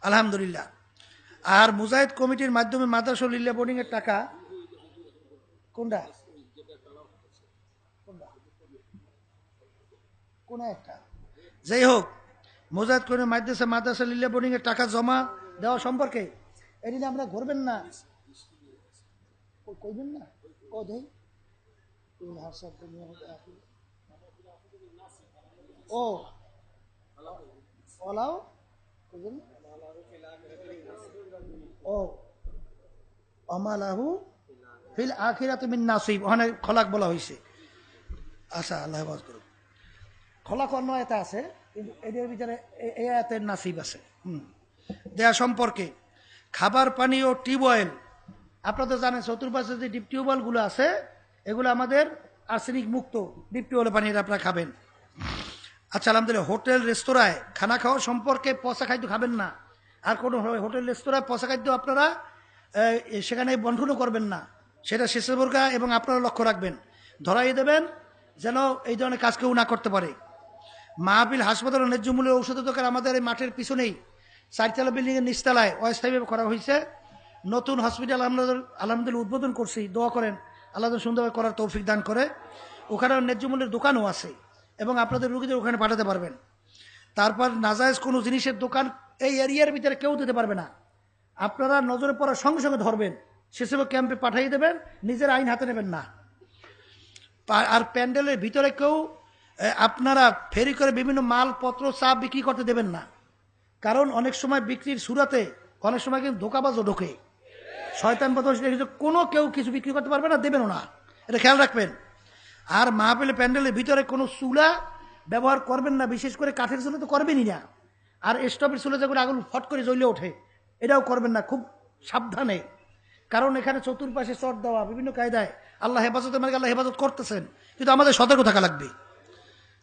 [SPEAKER 1] আলহামদুলিল্লাহ। আর মুজাহিদ কমিটির মাধ্যমে মাদ্রাসা লিল্লা বোর্ডিং এর টাকা কোনটা কোন একটা, যাই হোক, মুজাহিদ কমিটির মাদ্রাসা মাদ্রাসা লিল্লা বোর্ডিং এর টাকা জমা দেওয়া সম্পর্কে এদিন আমরা ঘুরবেন না, কইবেন না, ও দেই ও ওলাও ও আমালাহু ফিল আখিরাতি মিন নাসিব, ওখানে খলাক বলা হয়েছে। আচ্ছা, আল্লাহ হেফাজত করুন। খলাক অন্য আয়াতে আছে, কিন্তু এদের ভিতরে এই আয়াতের নাসিব আছে। দেয়া সম্পর্কে খাবার পানি ও টিউবওয়েল, আপনারা তো জানেন চতুর্পাশে যে ডিপ টিউবওয়েলগুলো আছে এগুলো আমাদের আর্সেনিক মুক্ত ডিপ টিউবওয়েলের পানি, আপনারা খাবেন। আচ্ছা, আলহামদুলিল্লাহ। হোটেল রেস্তোরাঁয় খানা খাওয়া সম্পর্কে পচা খাদ্য খাবেন না। আর কোনো হোটেল রেস্তোরাঁয় পচা খাদ্য আপনারা সেখানে বন্টনও করবেন না, সেটা স্বেচ্ছাসেবকরা এবং আপনারা লক্ষ্য রাখবেন, ধরাই দেবেন যেন এই ধরনের কাজ কেউ না করতে পারে। মাহফিল হাসপাতাল ও ন্যায্য মূল্যে ঔষধের দোকান আমাদের এই মাঠের পিছনেই 4তলা বিল্ডিংয়ের নিচতলায় অস্থায়ীভাবে করা হয়েছে। নতুন হসপিটাল আলহামদুলিল্লাহ উদ্বোধন করছি, দোয়া করেন আল্লাহ সুন্দরভাবে করার তৌফিক দান করে। ওখানে ন্যায্য মূল্যের দোকানও আছে এবং আপনাদের রুগীদের ওখানে পাঠাতে পারবেন। তারপর নাজায়েজ কোনো জিনিসের দোকান এই এরিয়ার ভিতরে কেউ দিতে পারবে না। আপনারা নজরে পড়ার সঙ্গে সঙ্গে ধরবেন, সেসব ক্যাম্পে পাঠিয়ে দেবেন, নিজের আইন হাতে নেবেন না। আর প্যান্ডেলের ভিতরে কেউ আপনারা ফেরি করে বিভিন্ন মালপত্র চা বিক্রি করতে দেবেন না, কারণ অনেক সময় বিক্রির সুরাতে অনেক সময় কিন্তু ধোকাবাজও ঢোকে, শয়তান বদমাশ দেখেছে, কোনো কেউ কিছু বিক্রি করতে পারবে না, দেবেনও না, এটা খেয়াল রাখবেন। আর মাহফিলে প্যান্ডেলের ভিতরে কোনো চুলা ব্যবহার করবেন না, বিশেষ করে কাঠের চুলা তো করবেনই না। আর স্টোভের চুলা যেগুলো আগুন ফট করে জ্বলে ওঠে, এটাও করবেন না, খুব সাবধানে। কারণ এখানে চতুর্পাশে চট দেওয়া বিভিন্ন কায়দায়, আল্লাহ হেফাজতের মালিক, আল্লাহ হেফাজত করতেছেন, কিন্তু আমাদের সতর্ক থাকা লাগবে,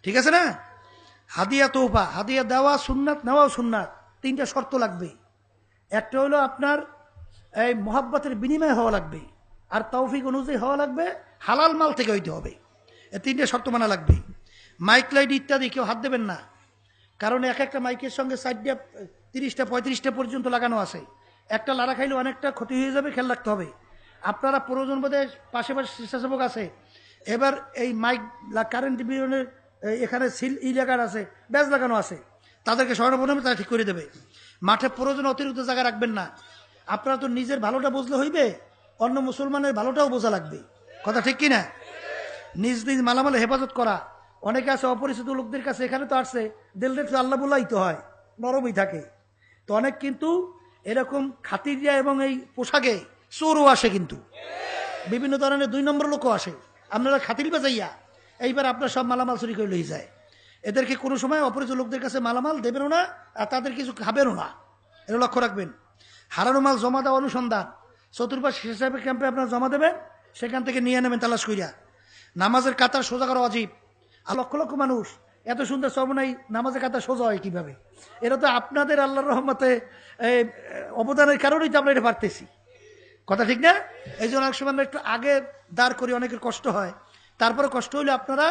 [SPEAKER 1] ঠিক আছে না? হাদিয়া তোহফা, হাদিয়া দেওয়া সুন্নাত, নেওয়াও সুন্নাত। 3টা শর্ত লাগবে। একটা হলো আপনার এই মোহাব্বতের বিনিময় হওয়া লাগবে, আর তৌফিক অনুযায়ী হওয়া লাগবে, হালাল মাল থেকে হইতে হবে। এই 3টে শর্ত মানা লাগবে। মাইক লাইট ইত্যাদি কেউ হাত দেবেন না, কারণ এক একটা মাইকের সঙ্গে 4টা 30টা 35টা পর্যন্ত লাগানো আছে। একটা লাড়া খাইলে অনেকটা ক্ষতি হয়ে যাবে, খেয়াল রাখতে হবে। আপনারা প্রয়োজন বোধে পাশে পাশে স্বেচ্ছাসেবক আছে, এবার এই মাইক কারেন্ট বিরনের এখানে সিল লাগানো আছে, ব্যাজ লাগানো আছে, তাদেরকে স্মরণাপন্ন তারা ঠিক করে দেবে। মাঠে প্রয়োজন অতিরিক্ত জায়গা রাখবেন না। আপনারা তো নিজের ভালোটা বুঝলে হইবে, অন্য মুসলমানের ভালোটাও বোঝা লাগবে, কথা ঠিক কিনা? নিজ নিজ মালামালে হেফাজত করা। অনেকে আছে অপরিচিত লোকদের কাছে, এখানে তো আসছে দিলটা একটু আল্লাহ বলাই তো হয়, নরমই থাকে। তো অনেক কিন্তু এরকম খাতিরিয়া এবং এই পোশাকে চোরও আসে, কিন্তু বিভিন্ন ধরনের 2 নম্বর লোকও আসে। আপনারা খাতির বাজাইয়া এইবার আপনার সব মালামাল চুরি করে লই যায়। এদেরকে কোনো সময় অপরিচিত লোকদের কাছে মালামাল দেবেনও না, আর তাদের কিছু খাবেনও না, এটা লক্ষ্য রাখবেন। হারানো মাল জমা দেওয়া অনুসন্ধান, চতুর্পাশ হিসাবে ক্যাম্পে আপনারা জমা দেবেন, সেখান থেকে নিয়ে নেবেন তালাশ কইরা। নামাজের কাতার সোজা করা অজীব। আর লক্ষ লক্ষ মানুষ, এত সুন্দর সর্বনাই নামাজের কাতার সোজা হয় কিভাবে? এটা তো আপনাদের আল্লাহর রহমতে অবদানের কারণেই তো আমরা এটা পারতেছি, কথা ঠিক না? এই জন্য অনেক সময় আমরা একটু আগে দাঁড় করি, অনেকের কষ্ট হয়। তারপরে কষ্ট হইলে আপনারা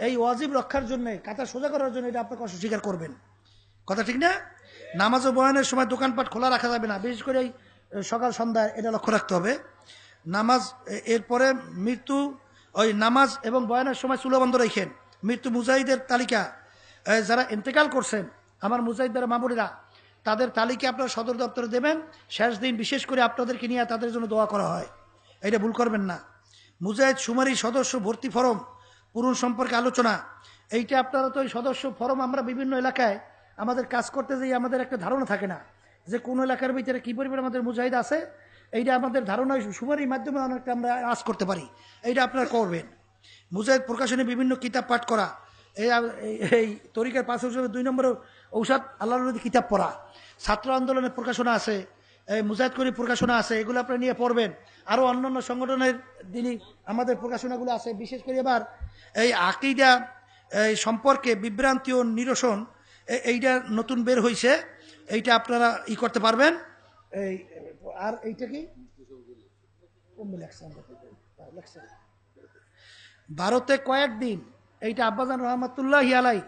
[SPEAKER 1] এই ওয়াজিব রক্ষার জন্য, কাতার সোজা করার জন্য এটা আপনার কষ্ট স্বীকার করবেন, কথা ঠিক না? নামাজ ও বয়ানের সময় দোকানপাট খোলা রাখা যাবে না, বিশেষ করে এই সকাল সন্ধ্যায়, এটা লক্ষ্য রাখতে হবে। নামাজ এরপরে মৃত্যু, ওই নামাজ এবং বয়ানের সময় চুলা বন্ধ রেখেন। মৃত্যু মুজাহিদের তালিকা, যারা ইন্তেকাল করছেন আমার মুজাহিদ দ্বারা মামুরিরা, তাদের তালিকা আপনারা সদর দপ্তরে দেবেন। শেষ দিন বিশেষ করে আপনাদেরকে নিয়ে তাদের জন্য দোয়া করা হয়, এটা ভুল করবেন না। মুজাহিদ সুমারি সদস্য ভর্তি ফরম পূরণ সম্পর্কে আলোচনা, এইটা আপনারা তো এই সদস্য ফরম, আমরা বিভিন্ন এলাকায় আমাদের কাজ করতে যাই, আমাদের একটা ধারণা থাকে না যে কোন এলাকার ভিতরে কী পরিমাণ আমাদের মুজাহিদ আছে। এইটা আমাদের ধারণা সুমারির মাধ্যমে অনেকটা আমরা আজ করতে পারি, এইটা আপনারা করবেন। মুজাহিদ প্রকাশনে বিভিন্ন কিতাব পাঠ করা, এই তরিকার 5 হিসেবে 2 নম্বর ঔষধ আল্লাহর নবী কিতাব পড়া। ছাত্র আন্দোলনের প্রকাশনা আছে, এই মুজাহিদ করি প্রকাশনা আছে, এগুলো আপনারা নিয়ে পড়বেন। আরও অন্যান্য সংগঠনের দিনই আমাদের প্রকাশনাগুলো আছে। বিশেষ করে এবার এই আকিদা এই সম্পর্কে বিভ্রান্তি ও নিরসন, এইটা নতুন বের হয়েছে, এইটা আপনারা করতে পারবেন। এই আর এইটা কি ভারতে কয়েকদিন, এইটা আব্বাজান রহমতুল্লাহ আলাই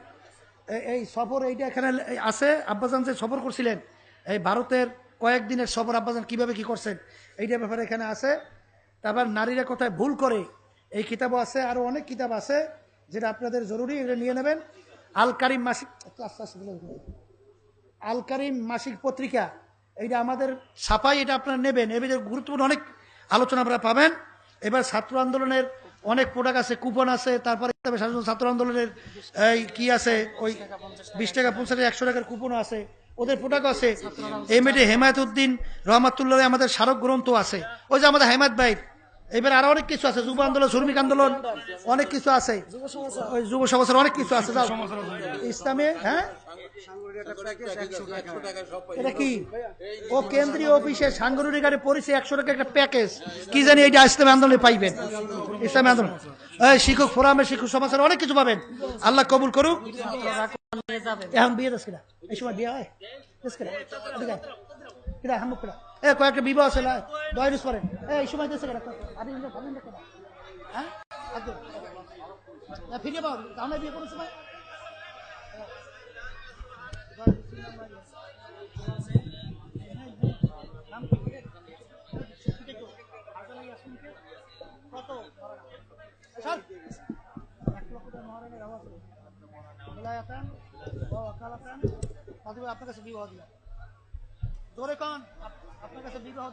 [SPEAKER 1] এই সফর, এইটা এখানে আছে। আব্বাজান যে সফর করছিলেন, এই ভারতের কয়েকদিনের সফর আব্বাজান কিভাবে কি করছেন, এইটার ব্যাপারে এখানে আছে। তারপর নারীরা কোথায় ভুল করে, এই কিতাবও আছে। আরও অনেক কিতাব আছে যেটা আপনাদের জরুরি, এটা নিয়ে নেবেন। আল কারিম মাসিক, আল কারিম মাসিক পত্রিকা, এইটা আমাদের ছাপাই, এটা আপনারা নেবেন। এর ভিতরে গুরুত্বপূর্ণ অনেক আলোচনা আপনারা পাবেন। এবার ছাত্র আন্দোলনের অনেক প্রোডাক্ট আছে, কুপন আছে। তারপরে ছাত্র আন্দোলনের এই কি আছে, ওই 20 টাকা 50 টাকা 100 টাকার কুপনও আছে, ওদের প্রোডাক্ট আছে। এমএডি হেমায়ত উদ্দিন রহমাতুল্লাহ আমাদের স্মারক গ্রন্থ আছে, ওই যে আমাদের হেমায়ত ভাই। এবার আরো অনেক কিছু আছে, যুব আন্দোলন, শ্রমিক আন্দোলন, অনেক কিছু আছে, ওই যুব সমাজের অনেক কিছু আছে। ইসলামে হ্যাঁ, এটা কি ও কেন্দ্রীয় অফিসে সাংগঠনিক পরিচয় 100 টাকা একটা প্যাকেজ, কি জানি এইটা ইসলামী আন্দোলনে পাইবেন। ইসলামী আন্দোলন, শিক্ষক ফোরামে শিক্ষক সমাজের অনেক কিছু পাবেন। আল্লাহ কবুল করুক। এখন বিয়ে দেশ কিনা, এই সময় বিয়ে হয় কিনা হামুক কিনা, কয়েকটা বিবাহ আছে না, দয়রুস করেন এই সময় দেশে কিনা হ্যাঁ ফিরে পাও আমরা বিয়ে কোনো সময় আপনার কাছে বিবাহ দিলাম। জোরে কন আপনার কাছে বিবাহ